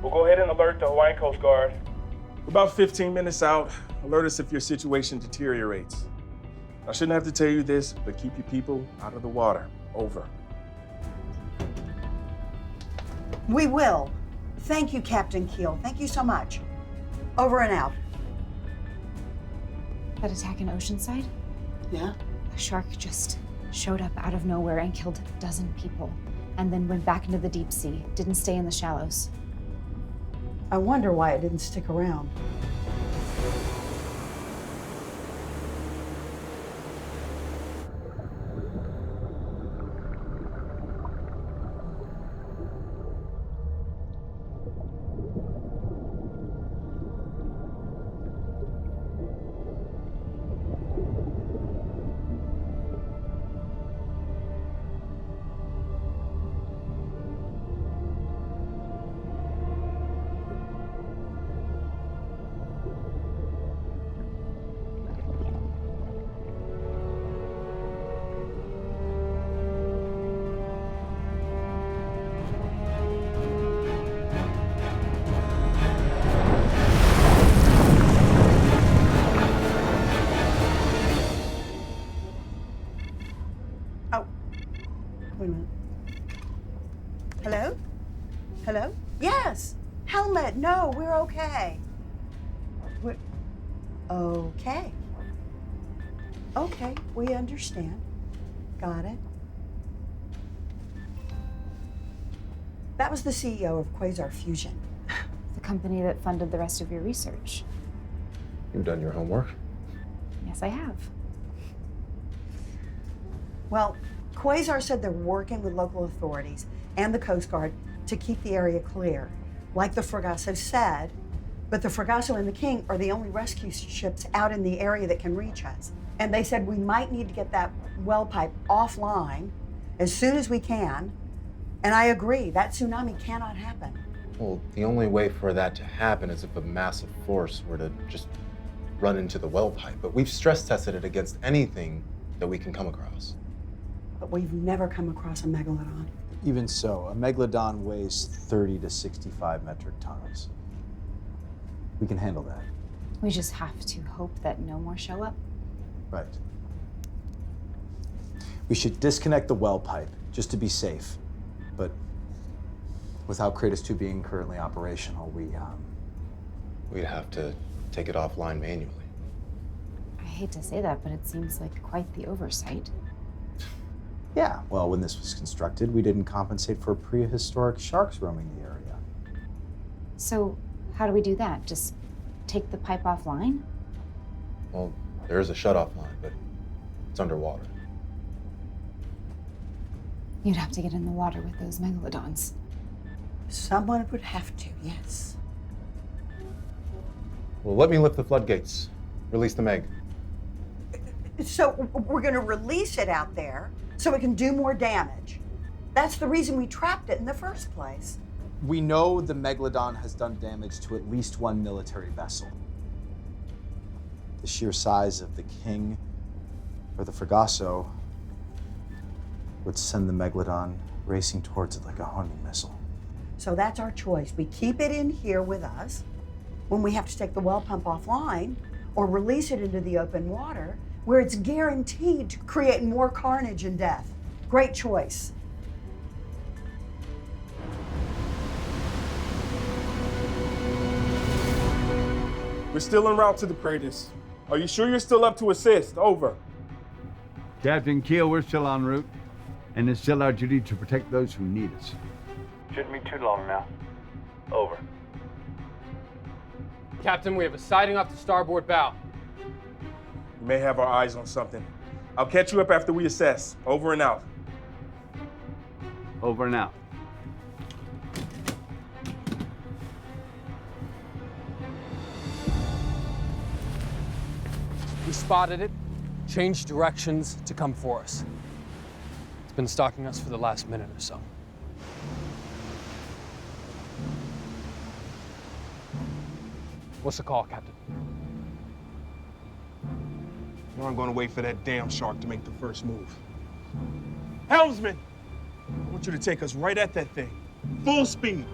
S16: We'll go ahead and alert the Hawaiian Coast Guard. We're about 15 minutes out. Alert us if your situation deteriorates. I shouldn't have to tell you this, but keep your people out of the water. Over.
S8: We will. Thank you, Captain Keel. Thank you so much. Over and out.
S9: That attack in Oceanside?
S8: Yeah?
S9: A shark just showed up out of nowhere and killed a dozen people, and then went back into the deep sea, didn't stay in the shallows.
S8: I wonder why it didn't stick around. Wait a minute. Hello? Hello? Yes. Helmet. No, we're okay. We're okay. Okay, we understand. Got it. That was the CEO of Quasar Fusion.
S9: The company that funded the rest of your research.
S11: You've done your homework.
S9: Yes, I have.
S8: Well, Quasar said they're working with local authorities and the Coast Guard to keep the area clear, like the Fragasso said, but the Fragasso and the King are the only rescue ships out in the area that can reach us. And they said we might need to get that well pipe offline as soon as we can. And I agree, that tsunami cannot happen.
S11: Well, the only way for that to happen is if a massive force were to just run into the well pipe. But we've stress tested it against anything that we can come across.
S8: But we've never come across a Megalodon.
S17: Even so, a Megalodon weighs 30 to 65 metric tons. We can handle that.
S9: We just have to hope that no more show up.
S17: Right. We should disconnect the well pipe, just to be safe. But without Cratus 2 being currently operational,
S11: we'd have to take it offline manually.
S9: I hate to say that, but it seems like quite the oversight.
S17: Yeah, well, when this was constructed, we didn't compensate for prehistoric sharks roaming the area.
S9: So how do we do that? Just take the pipe offline?
S11: Well, there is a shut-off line, but it's underwater.
S9: You'd have to get in the water with those Megalodons.
S8: Someone would have to, yes.
S11: Well, let me lift the floodgates. Release the Meg.
S8: So we're going to release it out there so it can do more damage. That's the reason we trapped it in the first place.
S17: We know the Megalodon has done damage to at least one military vessel. The sheer size of the King or the Fragasso would send the Megalodon racing towards it like a homing missile.
S8: So that's our choice. We keep it in here with us when we have to take the well pump offline, or release it into the open water where it's guaranteed to create more carnage and death. Great choice.
S16: We're still en route to the Cratus. Are you sure you're still up to assist? Over.
S2: Captain Keel, we're still en route, and it's still our duty to protect those who need us.
S5: Shouldn't be too long now. Over.
S3: Captain, we have a sighting off the starboard bow.
S16: We may have our eyes on something. I'll catch you up after we assess. Over and out.
S2: Over and out.
S3: We spotted it, changed directions to come for us. It's been stalking us for the last minute or so. What's the call, Captain?
S16: No, I'm going to wait for that damn shark to make the first move. Helmsman! I want you to take us right at that thing. Full speed.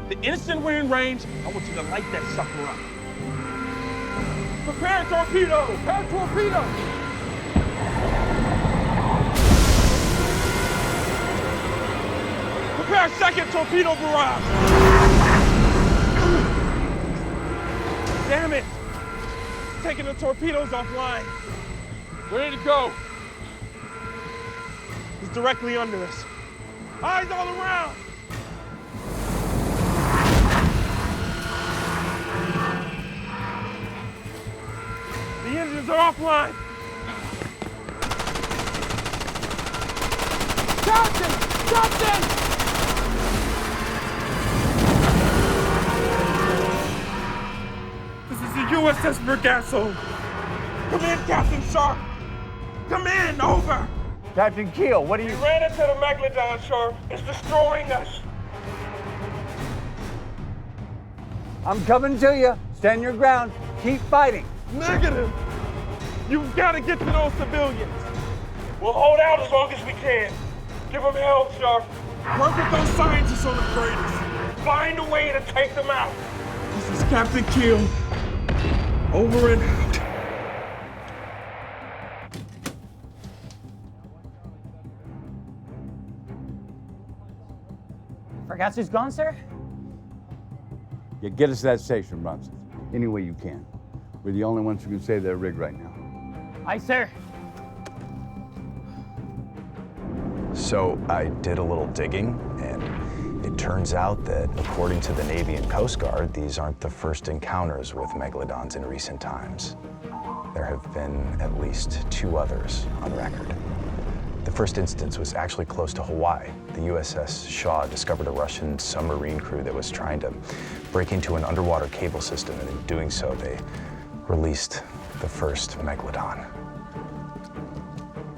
S16: The instant we're in range, I want you to light that sucker up. Prepare torpedo! Prepare torpedo! Prepare second torpedo barrage! Damn it! It's taking the torpedoes offline. Where did it go? It's directly under us. Eyes all around! The engines are offline!
S18: Captain! Captain!
S16: This is the USS Fragasso. Come in, Captain Sharp. Come in, over.
S2: Captain Keel, what are
S16: We
S2: you...
S16: ran into the Megalodon, Sharp. It's destroying us.
S2: I'm coming to you. Stand your ground. Keep fighting.
S16: Negative. You've got to get to those civilians. We'll hold out as long as we can. Give them hell, Sharp. Work with those scientists on the Cratus. Find a way to take them out. This is Captain Keel. Over and out.
S15: Fragasso's gone, sir?
S2: You get us to that station, Bronson. Any way you can. We're the only ones who can save their rig right now.
S15: Aye, sir.
S14: So I did a little digging, and it turns out that according to the Navy and Coast Guard, these aren't the first encounters with Megalodons in recent times. There have been at least 2 others on record. The first instance was actually close to Hawaii. The USS Shaw discovered a Russian submarine crew that was trying to break into an underwater cable system, and in doing so, they released the first Megalodon.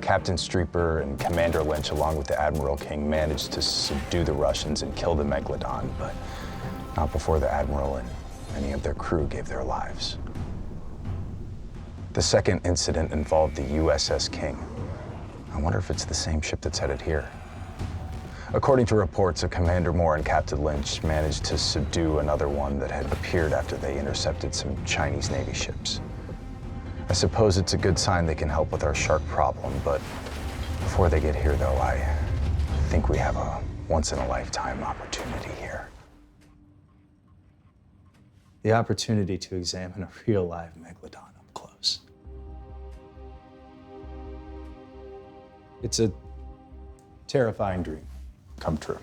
S14: Captain Streeper and Commander Lynch, along with the Admiral King, managed to subdue the Russians and kill the Megalodon, but not before the Admiral and many of their crew gave their lives. The second incident involved the USS King. I wonder if it's the same ship that's headed here. According to reports, Commander Moore and Captain Lynch managed to subdue another one that had appeared after they intercepted some Chinese Navy ships. I suppose it's a good sign they can help with our shark problem, but before they get here, though, I think we have a once-in-a-lifetime opportunity here. The opportunity to examine a real live Megalodon up close. It's a terrifying dream come true.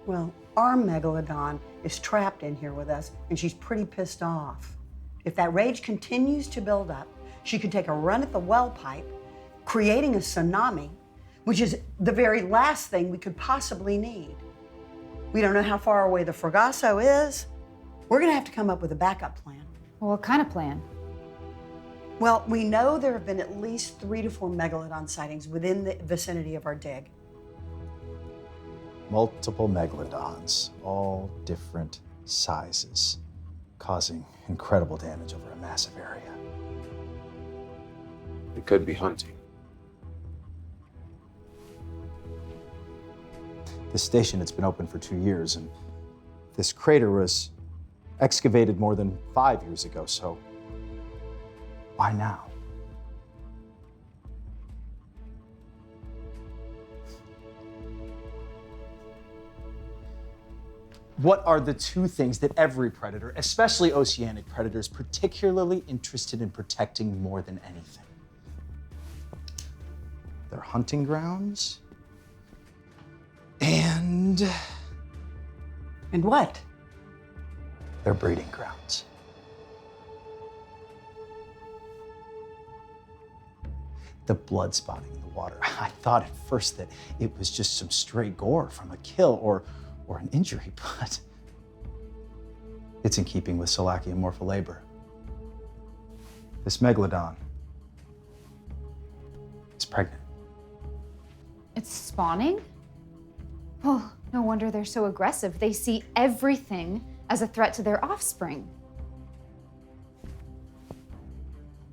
S8: Well, our Megalodon is trapped in here with us, and she's pretty pissed off. If that rage continues to build up, she could take a run at the well pipe, creating a tsunami, which is the very last thing we could possibly need. We don't know how far away the Fragasso is. We're gonna have to come up with a backup plan.
S9: Well, what kind of plan?
S8: Well, we know there have been at least 3 to 4 Megalodon sightings within the vicinity of our dig.
S14: Multiple Megalodons, all different sizes, causing incredible damage over a massive area.
S11: It could be hunting.
S14: This station, it's been open for 2 years, and this crater was excavated more than 5 years ago, so why now?
S17: What are the 2 things that every predator, especially oceanic predators, particularly interested in protecting more than anything?
S14: Their hunting grounds?
S8: And what?
S14: Their breeding grounds. The blood spotting in the water. I thought at first that it was just some stray gore from a kill or an injury, but it's in keeping with Salacia morpholabor. This Megalodon is pregnant.
S9: It's spawning? Well, no wonder they're so aggressive. They see everything as a threat to their offspring.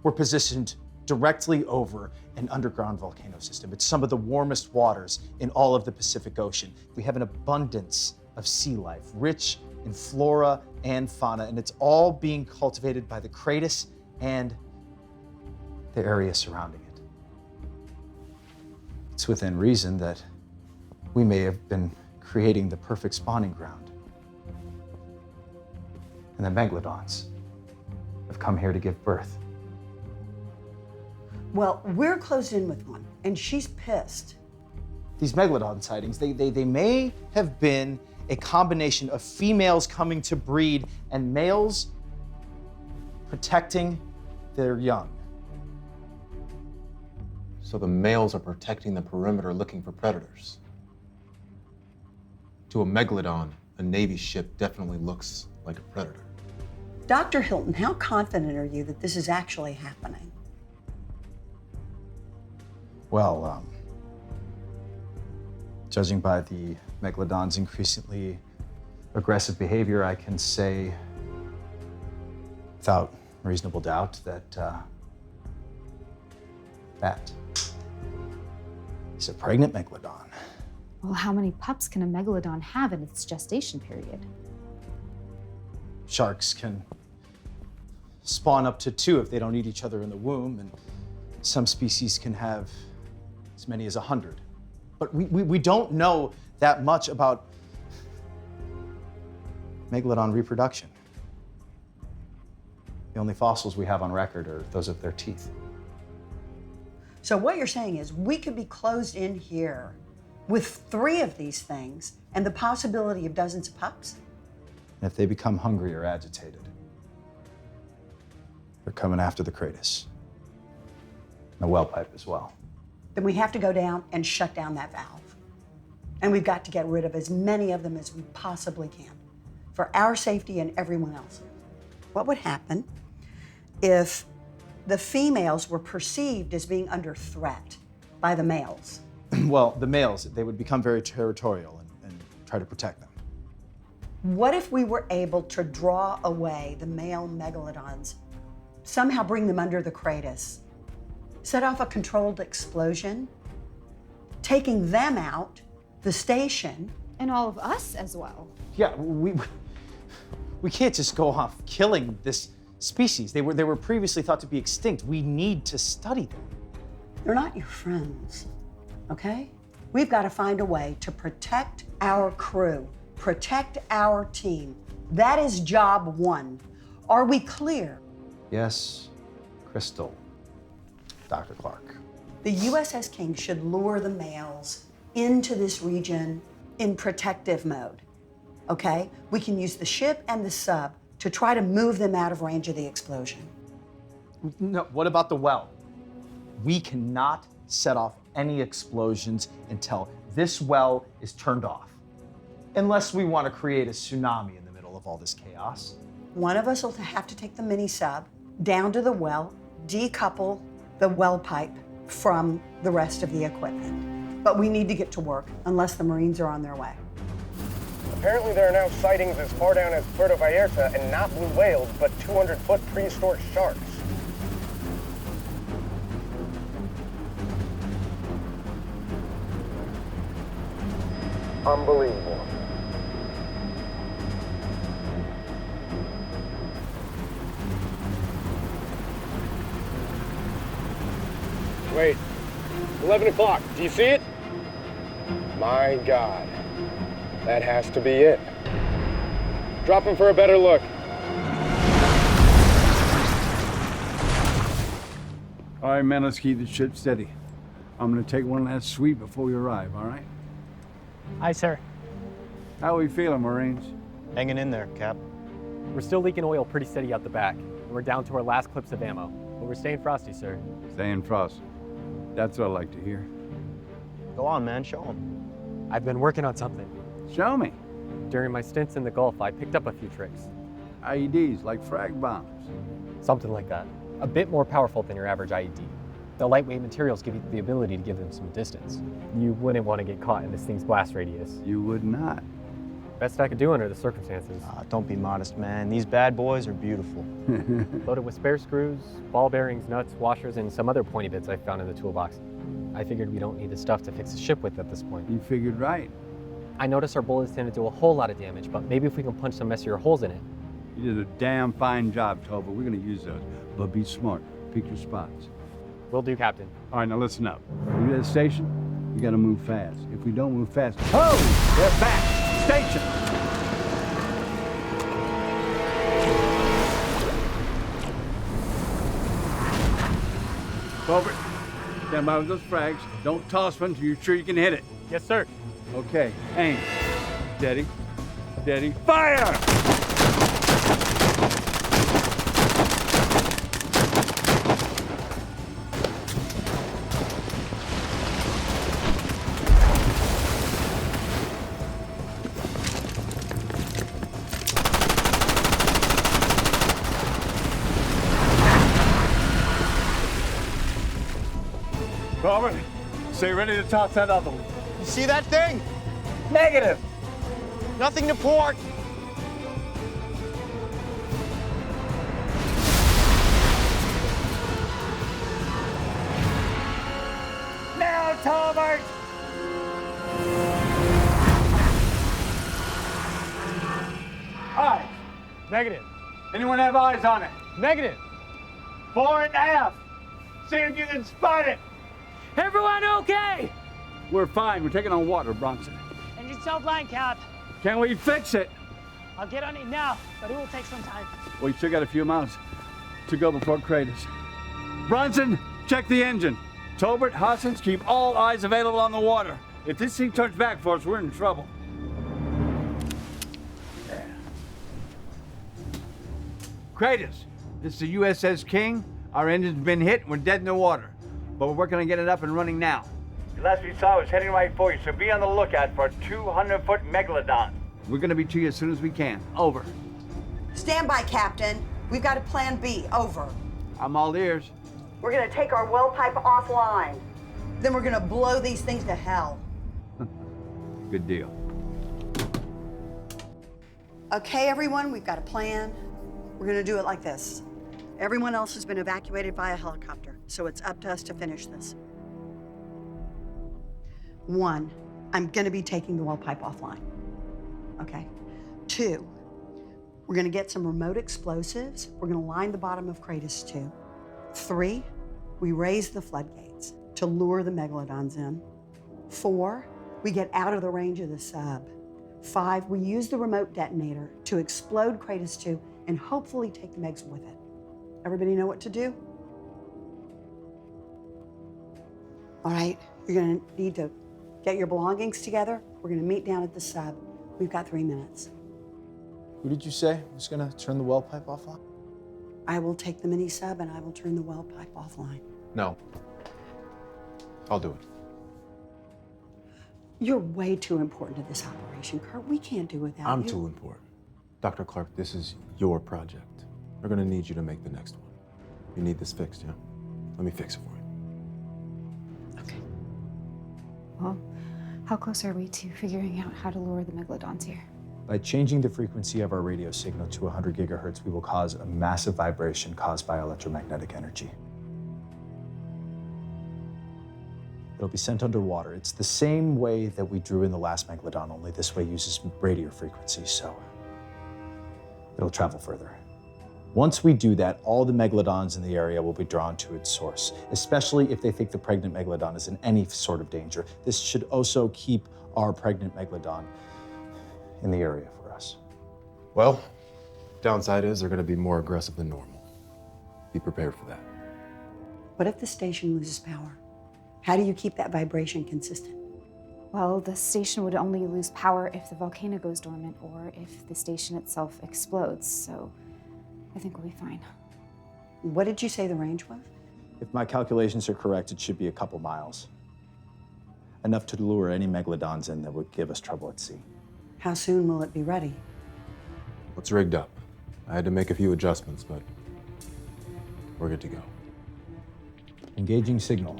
S17: We're positioned directly over an underground volcano system. It's some of the warmest waters in all of the Pacific Ocean. We have an abundance of sea life, rich in flora and fauna, and it's all being cultivated by the Cratus and the area surrounding it. It's within reason that we may have been creating the perfect spawning ground. And the Megalodons
S6: have come here to give birth.
S8: Well, we're closed in with one, and she's pissed.
S17: These Megalodon sightings, they may have been a combination of females coming to breed and males protecting their young.
S11: So the males are protecting the perimeter looking for predators. To a Megalodon, a Navy ship definitely looks like a predator.
S8: Dr. Hilton, how confident are you that this is actually happening?
S6: Well, judging by the Megalodon's increasingly aggressive behavior, I can say without reasonable doubt that that is a pregnant Megalodon.
S9: Well, how many pups can a megalodon have in its gestation period?
S17: Sharks can spawn up to 2 if they don't eat each other in the womb, and some species can have as many as 100. But we don't know that much about Megalodon reproduction. The only fossils we have on record are those of their teeth.
S8: So what you're saying is we could be closed in here with 3 of these things and the possibility of dozens of pups?
S6: And if they become hungry or agitated, they're coming after the Cratus. And the well pipe as well.
S8: Then we have to go down and shut down that valve. And we've got to get rid of as many of them as we possibly can for our safety and everyone else's. What would happen if the females were perceived as being under threat by the males?
S17: Well, the males, they would become very territorial and try to protect them.
S8: What if we were able to draw away the male megalodons, somehow bring them under the Cratus, set off a controlled explosion, taking them out, the station,
S9: and all of us as well?
S17: Yeah, we can't just go off killing this species. They were previously thought to be extinct. We need to study them.
S8: They're not your friends, okay? We've got to find a way to protect our crew, protect our team. That is job 1. Are we clear?
S6: Yes, Crystal, Dr. Clark.
S8: The USS King should lure the males into this region in protective mode, okay? We can use the ship and the sub to try to move them out of range of the explosion.
S17: No, what about the well? We cannot set off any explosions until this well is turned off. Unless we want to create a tsunami in the middle of all this chaos.
S8: One of us will have to take the mini sub down to the well, decouple the well pipe from the rest of the equipment. But we need to get to work unless the Marines are on their way.
S13: Apparently there are now sightings as far down as Puerto Vallarta, and not blue whales, but 200-foot prehistoric sharks. Unbelievable. Wait, 11 o'clock, do you see it? My God, that has to be it. Drop him for a better look.
S2: All right, man, let's keep the ship steady. I'm gonna take one last sweep before we arrive, all right?
S3: Aye, sir.
S2: How are we feeling, Marines?
S6: Hanging in there, Cap.
S3: We're still leaking oil pretty steady out the back, and we're down to our last clips of ammo. But we're staying frosty, sir.
S2: Staying frosty. That's what I like to hear.
S6: Go on, man, show them.
S3: I've been working on something.
S2: Show me.
S3: During my stints in the Gulf, I picked up a few tricks.
S2: IEDs, like frag bombs.
S3: Something like that. A bit more powerful than your average IED. The lightweight materials give you the ability to give them some distance. You wouldn't want to get caught in this thing's blast radius.
S2: You would not.
S3: Best I could do under the circumstances.
S6: Don't be modest, man. These bad boys are beautiful.
S3: Loaded with spare screws, ball bearings, nuts, washers, and some other pointy bits I found in the toolbox. I figured we don't need the stuff to fix the ship with at this point.
S2: You figured right.
S3: I noticed our bullets tend to do a whole lot of damage, but maybe if we can punch some messier holes in it.
S2: You did a damn fine job, Toba. We're gonna use those. But be smart. Pick your spots.
S3: Will do, Captain.
S2: All right, now listen up. When you're at the station, you gotta move fast. If we don't move fast, oh, they're back. Station. Stand by with those frags. Don't toss one until you're sure you can hit it.
S3: Yes, sir.
S2: Okay, aim. Steady. Steady. Fire! Robert, stay ready to toss that other one.
S6: You see that thing?
S2: Negative.
S6: Nothing to port.
S2: Now, Talbert! Eyes.
S3: Negative.
S2: Anyone have eyes on it?
S3: Negative.
S2: Fore and aft. See if you can spot it.
S15: Everyone okay?
S2: We're fine. We're taking on water, Bronson.
S15: Engine's offline, Cap.
S2: Can we fix it?
S15: I'll get on it now, but it will take some time.
S2: We still got a few miles to go before Cratus. Bronson, check the engine. Tolbert, Hoskins, keep all eyes available on the water. If this thing turns back for us, we're in trouble. Cratus, this is the USS King. Our engine's been hit and we're dead in the water. But we're working on getting it up and running now. The last we saw was heading right for you, so be on the lookout for a 200-foot Megalodon. We're gonna be to you as soon as we can. Over.
S8: Stand by, Captain. We've got a plan B. Over.
S2: I'm all ears.
S8: We're gonna take our well pipe offline. Then we're gonna blow these things to hell.
S2: Good deal.
S8: Okay, everyone, we've got a plan. We're gonna do it like this. Everyone else has been evacuated via helicopter, so it's up to us to finish this. 1, I'm gonna be taking the well pipe offline. Okay. 2, we're gonna get some remote explosives. We're gonna line the bottom of Cratus 2. 3, we raise the floodgates to lure the Megalodons in. 4, we get out of the range of the sub. 5, we use the remote detonator to explode Cratus 2 and hopefully take the Megs with it. Everybody know what to do? All right, you're gonna need to get your belongings together. We're gonna meet down at the sub. We've got 3 minutes.
S17: Who did you say was gonna turn the well pipe offline?
S8: I will take the mini sub and I will turn the well pipe offline.
S11: No. I'll do it.
S8: You're way too important to this operation, Kurt. We can't do without you.
S11: I'm too important. Dr. Clark, this is your project. We're gonna need you to make the next one. You need this fixed, yeah? Let me fix it for you.
S9: Okay. Well, how close are we to figuring out how to lure the Megalodons here?
S14: By changing the frequency of our radio signal to 100 gigahertz, we will cause a massive vibration caused by electromagnetic energy. It'll be sent underwater. It's the same way that we drew in the last Megalodon, only this way uses radio frequency, so it'll travel further. Once we do that, all the Megalodons in the area will be drawn to its source, especially if they think the pregnant Megalodon is in any sort of danger. This should also keep our pregnant Megalodon in the area for us.
S11: Well, downside is they're gonna be more aggressive than normal. Be prepared for that.
S8: What if the station loses power? How do you keep that vibration consistent?
S9: Well, the station would only lose power if the volcano goes dormant or if the station itself explodes, so I think we'll be fine.
S8: What did you say the range was?
S14: If my calculations are correct, it should be a couple miles. Enough to lure any Megalodons in that would give us trouble at sea.
S8: How soon will it be ready?
S11: It's rigged up. I had to make a few adjustments, but we're good to go.
S14: Engaging signal.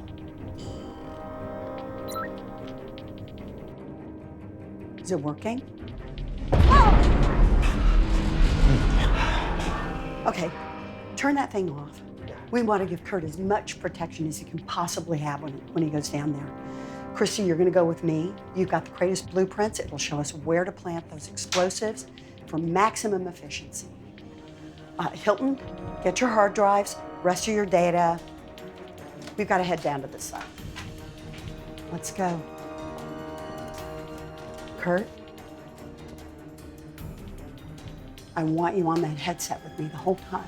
S8: Is it working? Okay, turn that thing off. We want to give Kurt as much protection as he can possibly have when he goes down there. Christy, you're gonna go with me. You've got the Cratus blueprints. It'll show us where to plant those explosives for maximum efficiency. Hilton, get your hard drives, rest of your data. We've got to head down to the site. Let's go. Kurt, I want you on that headset with me the whole time.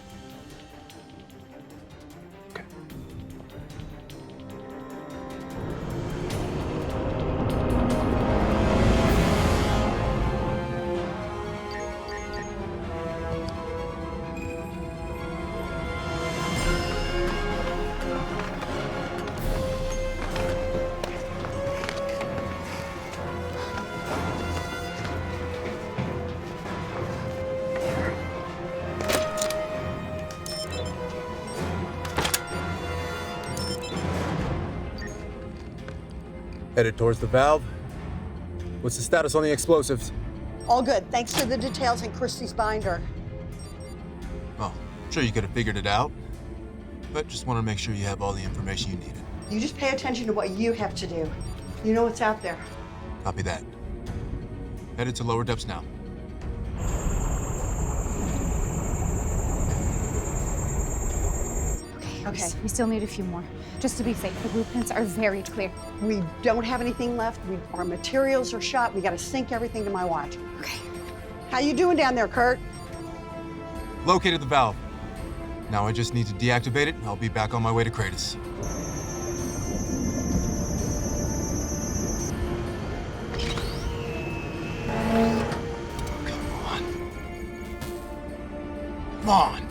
S17: Headed towards the valve. What's the status on the explosives?
S8: All good, thanks to the details in Christie's binder.
S11: Oh, I'm sure you could have figured it out. But just want to make sure you have all the information you needed.
S8: You just pay attention to what you have to do. You know what's out there.
S11: Copy that. Headed to lower depths now.
S9: Okay, we still need a few more. Just to be safe, the blueprints are very clear.
S8: We don't have anything left. Our materials are shot. We gotta sink everything to my watch.
S9: Okay.
S8: How you doing down there, Kurt?
S11: Located the valve. Now I just need to deactivate it, and I'll be back on my way to Cratus. Come on.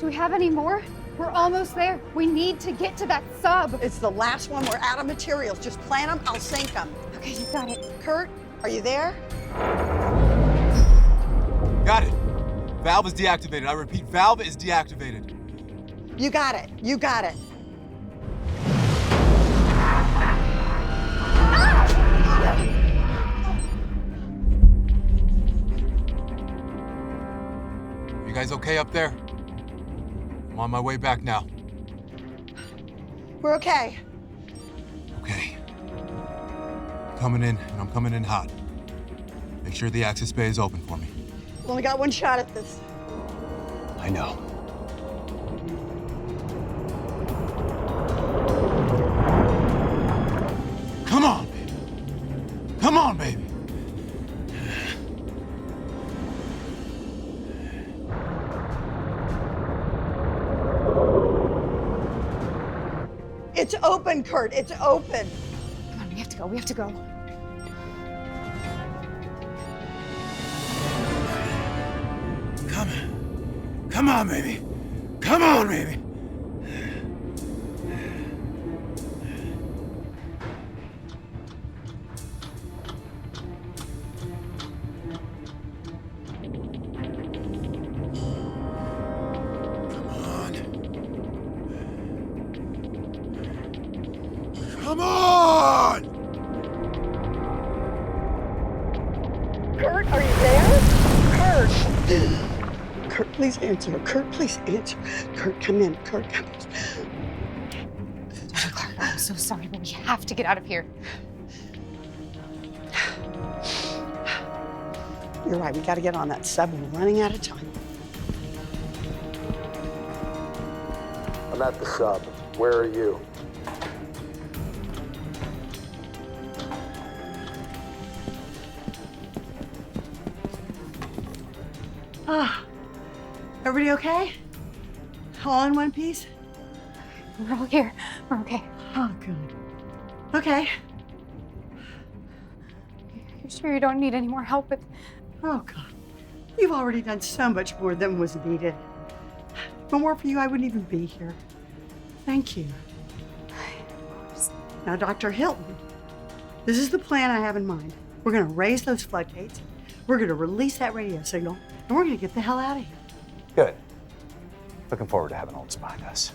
S9: Do we have any more? We're almost there. We need to get to that sub.
S8: It's the last one. We're out of materials. Just plant them, I'll sink them.
S9: Okay, you got it.
S8: Kurt, are you there?
S11: Got it. Valve is deactivated. I repeat, valve is deactivated.
S8: You got it. You got it.
S11: You guys okay up there? I'm on my way back now.
S8: We're okay.
S11: Okay. Coming in, and I'm coming in hot. Make sure the access bay is open for me.
S8: We've only got one shot at this.
S11: I know. Come on, baby. Come on, baby.
S8: It's open, Kurt. It's open.
S9: Come on, we have to go. We have to go.
S11: Come on, baby. Come on, baby. Come on!
S8: Kurt, are you there? Kurt! Kurt, please answer. Kurt, please answer. Kurt, come in. Kurt, come in.
S9: Dr. Clark, I'm so sorry, but we have to get out of here.
S8: You're right. We got to get on that sub. We're running out of time.
S13: I'm at the sub. Where are you?
S8: Ah, everybody okay? All in one piece?
S9: We're all here. We're okay.
S8: Oh, good. Okay.
S9: You sure you don't need any more help with...
S8: Oh, God. You've already done so much more than was needed. If it weren't for you, I wouldn't even be here. Thank you. Now, Dr. Hilton, this is the plan I have in mind. We're going to raise those floodgates. We're going to release that radio signal, and we're going to get the hell out of here.
S14: Good. Looking forward to having all this behind us.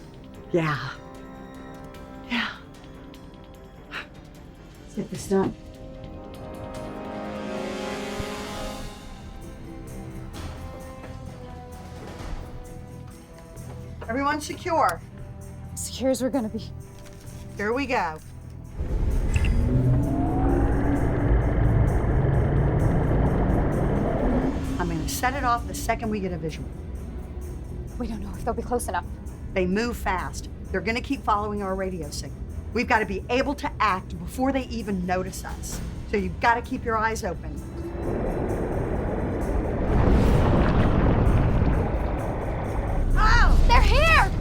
S8: Yeah. Yeah. Let's get this done. Everyone secure.
S9: Secure as we're gonna be.
S8: Here we go. I'm gonna set it off the second we get a visual.
S9: We don't know if they'll be close enough.
S8: They move fast. They're gonna keep following our radio signal. We've got to be able to act before they even notice us. So you've got to keep your eyes open. Oh!
S9: They're here!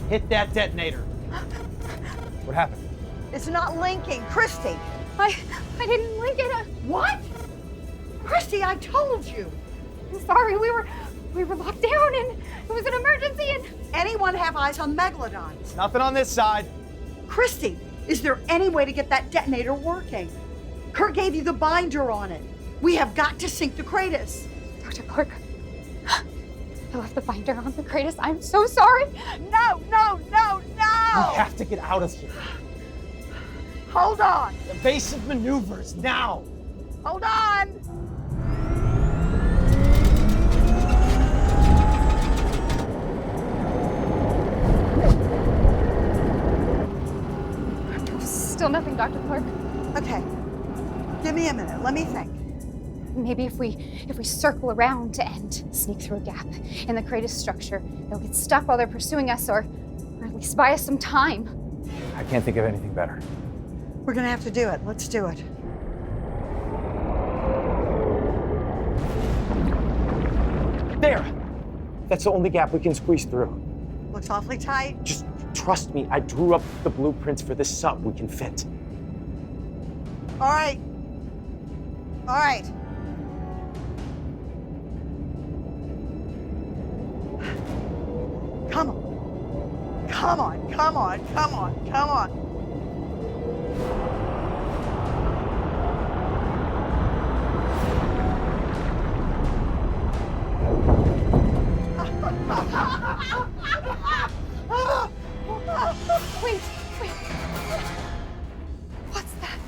S17: Hit that detonator. What happened?
S8: It's not linking. Christy!
S9: I didn't link it.
S8: What? Christy, I told you!
S9: I'm sorry, we were locked down and it was an emergency and...
S8: Anyone have eyes on Megalodons?
S17: Nothing on this side.
S8: Christy, is there any way to get that detonator working? Kurt gave you the binder on it. We have got to sink the Cratus.
S9: Dr. Clark, I left the binder on the Cratus. I'm so sorry.
S8: No, no, no, no!
S17: We have to get out of here.
S18: Hold on!
S17: Evasive maneuvers, now!
S18: Hold on!
S9: Still nothing, Dr. Clark.
S8: Okay, give me a minute, let me think.
S9: Maybe if we circle around to end, sneak through a gap in the Cratus structure, they'll get stuck while they're pursuing us, or at least buy us some time.
S3: I can't think of anything better.
S8: We're gonna have to do it, let's do it.
S17: There! That's the only gap we can squeeze through.
S8: Looks awfully tight.
S17: Just trust me, I drew up the blueprints for this sub. We can fit.
S8: All right. All right. Come on. Come on, come on, come on, come on.
S9: Wait. What's that?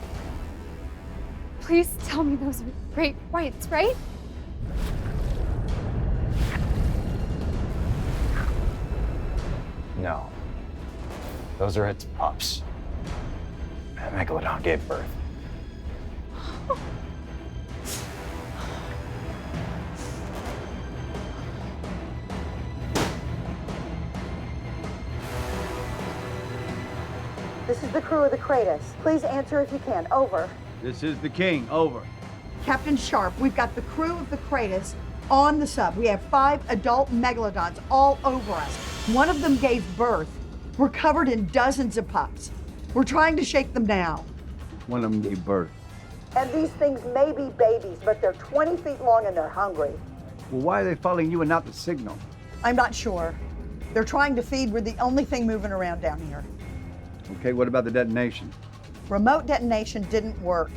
S9: Please tell me those are great whites, right?
S14: No. Those are its pups. That Megalodon gave birth.
S8: This is the crew of the Cratus. Please answer if you can. Over.
S2: This is the King. Over.
S8: Captain Sharp, we've got the crew of the Cratus on the sub. We have 5 adult Megalodons all over us. One of them gave birth. We're covered in dozens of pups. We're trying to shake them down.
S2: One of them gave birth.
S8: And these things may be babies, but they're 20 feet long and they're hungry.
S2: Well, why are they following you and not the signal?
S8: I'm not sure. They're trying to feed. We're the only thing moving around down here.
S2: Okay, what about the detonation?
S8: Remote detonation didn't work.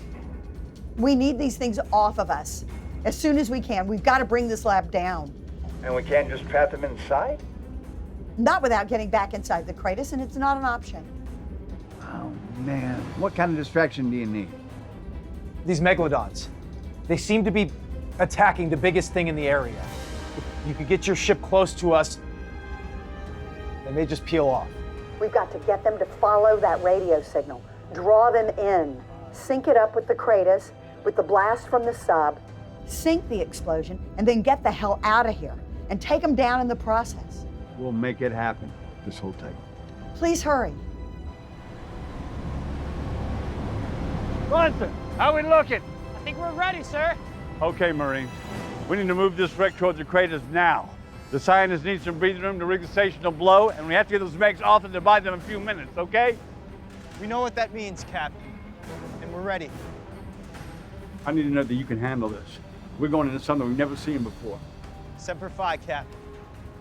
S8: We need these things off of us as soon as we can. We've got to bring this lab down.
S2: And we can't just trap them inside?
S8: Not without getting back inside the Cratus, and it's not an option.
S2: Oh, man. What kind of distraction do you need?
S17: These Megalodons, they seem to be attacking the biggest thing in the area. If you could get your ship close to us, they may just peel off.
S8: We've got to get them to follow that radio signal, draw them in, sync it up with the Cratus, with the blast from the sub, sink the explosion, and then get the hell out of here and take them down in the process.
S2: We'll make it happen. Just hold tight.
S8: Please hurry.
S2: Munson, how we looking?
S15: I think we're ready, sir.
S2: Okay, Marines. We need to move this wreck towards the Cratus now. The scientists need some breathing room to rig the station to blow, and we have to get those megs off and divide them in a few minutes, okay?
S6: We know what that means, Captain, and we're ready.
S2: I need to know that you can handle this. We're going into something we've never seen before.
S6: Semper Fi, Captain.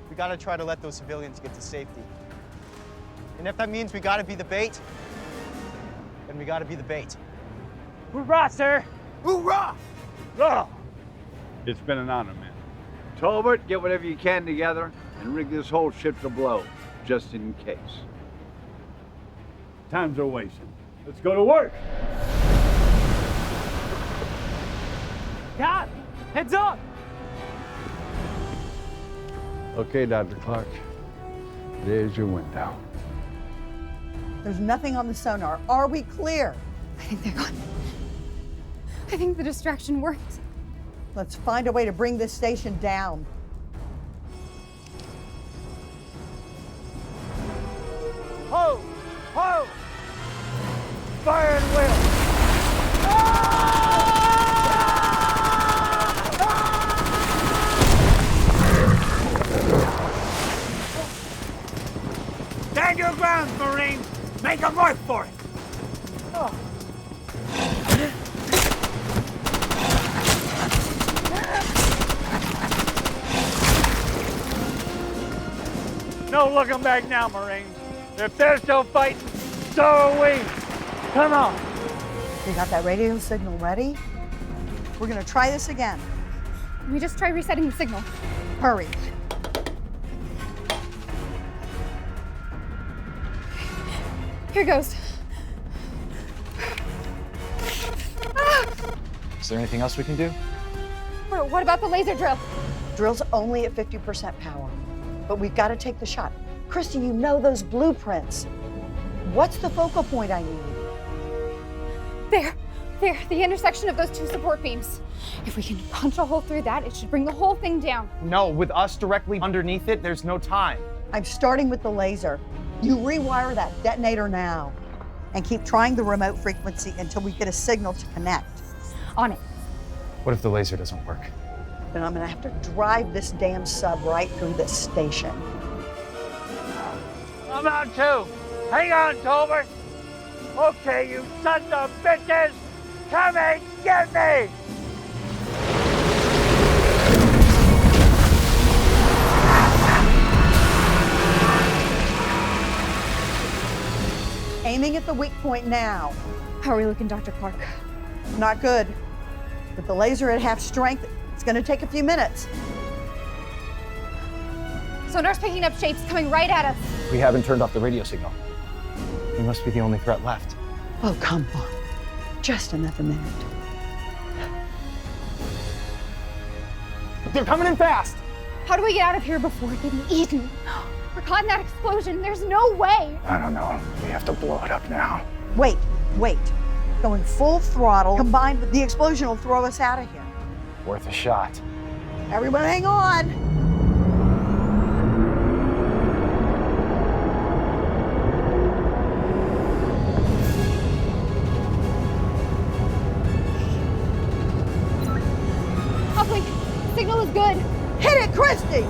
S6: We gotta try to let those civilians get to safety. And if that means we gotta be the bait, then we gotta be the bait.
S15: Hoorah, sir!
S6: Hoorah!
S2: Oh, it's been an honor, man. Tolbert, get whatever you can together and rig this whole ship to blow, just in case. Times are wasting. Let's go to work.
S15: Cap, heads up!
S2: Okay, Dr. Clark. There's your window.
S8: There's nothing on the sonar. Are we clear?
S9: I think they're gone. I think the distraction worked.
S8: Let's find a way to bring this station down.
S2: Ho! Ho! Fire and wheel!
S5: Stand your ground, Marines! Make them work for it!
S2: No looking back now, Marines. If they're still fighting, so are we. Come on.
S8: You got that radio signal ready? We're gonna try this again.
S9: Can we just try resetting the signal?
S8: Hurry.
S9: Here goes.
S14: Is there anything else we can do?
S12: What about the laser drill?
S8: Drill's only at 50% power, but we've got to take the shot. Christy, you know those blueprints. What's the focal point I need?
S12: There, the intersection of those two support beams. If we can punch a hole through that, it should bring the whole thing down.
S6: No, with us directly underneath it, there's no time.
S8: I'm starting with the laser. You rewire that detonator now and keep trying the remote frequency until we get a signal to connect.
S12: On it.
S14: What if the laser doesn't work?
S8: Then I'm gonna have to drive this damn sub right through this station.
S18: I'm out too. Hang on, Tolbert. Okay, you sons of bitches, come and get me!
S8: Aiming at the weak point now.
S12: How are we looking, Dr. Clark?
S8: Not good. With the laser at half strength, it's gonna take a few minutes.
S12: Sonar's picking up shapes coming right at us.
S6: We haven't turned off the radio signal. We must be the only threat left.
S8: Oh, come on. Just another minute.
S6: They're coming in fast!
S12: How do we get out of here before getting eaten? We're caught in that explosion. There's no way.
S6: I don't know. We have to blow it up now.
S8: Wait. Going full throttle, combined with the explosion will throw us out of here.
S6: Worth a shot.
S8: Everyone hang on.
S12: Uplink, signal is good.
S8: Hit it, Christy!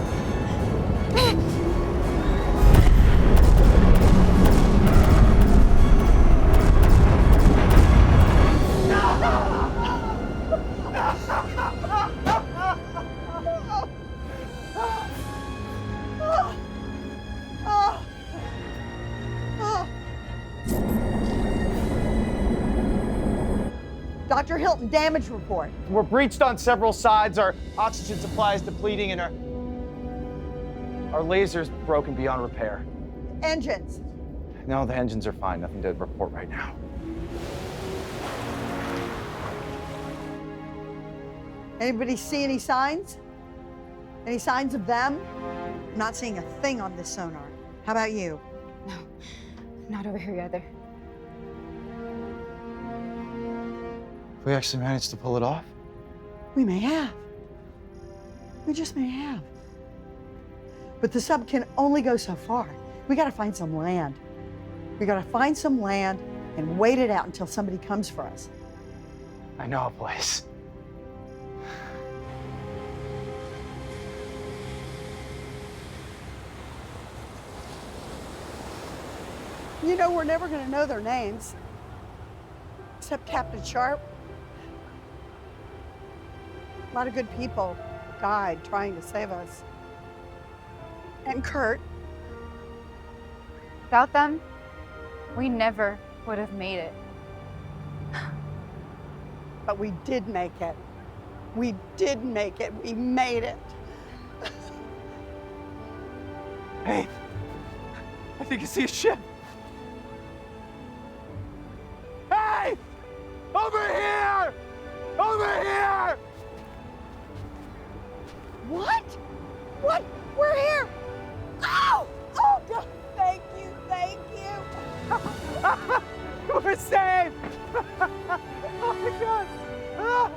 S8: Dr. Hilton, damage report.
S6: We're breached on several sides. Our oxygen supply is depleting and our laser's broken beyond repair.
S8: Engines.
S6: No, the engines are fine. Nothing to report right now.
S8: Anybody see any signs? Any signs of them? I'm not seeing a thing on this sonar. How about you?
S12: No, not over here either.
S14: We actually managed to pull it off?
S8: We may have. We just may have. But the sub can only go so far. We gotta find some land. We gotta find some land and wait it out until somebody comes for us.
S6: I know a place.
S8: You know, we're never gonna know their names. Except Captain Sharp. A lot of good people died trying to save us. And Kurt.
S9: Without them, we never would have made it.
S8: But we did make it. We did make it. We made it.
S6: Hey, I think I see a ship. Hey! Over here! Over here!
S8: What? What? We're here! Oh! Oh, God! Thank you, thank you!
S6: We're safe! Oh my God! Ah!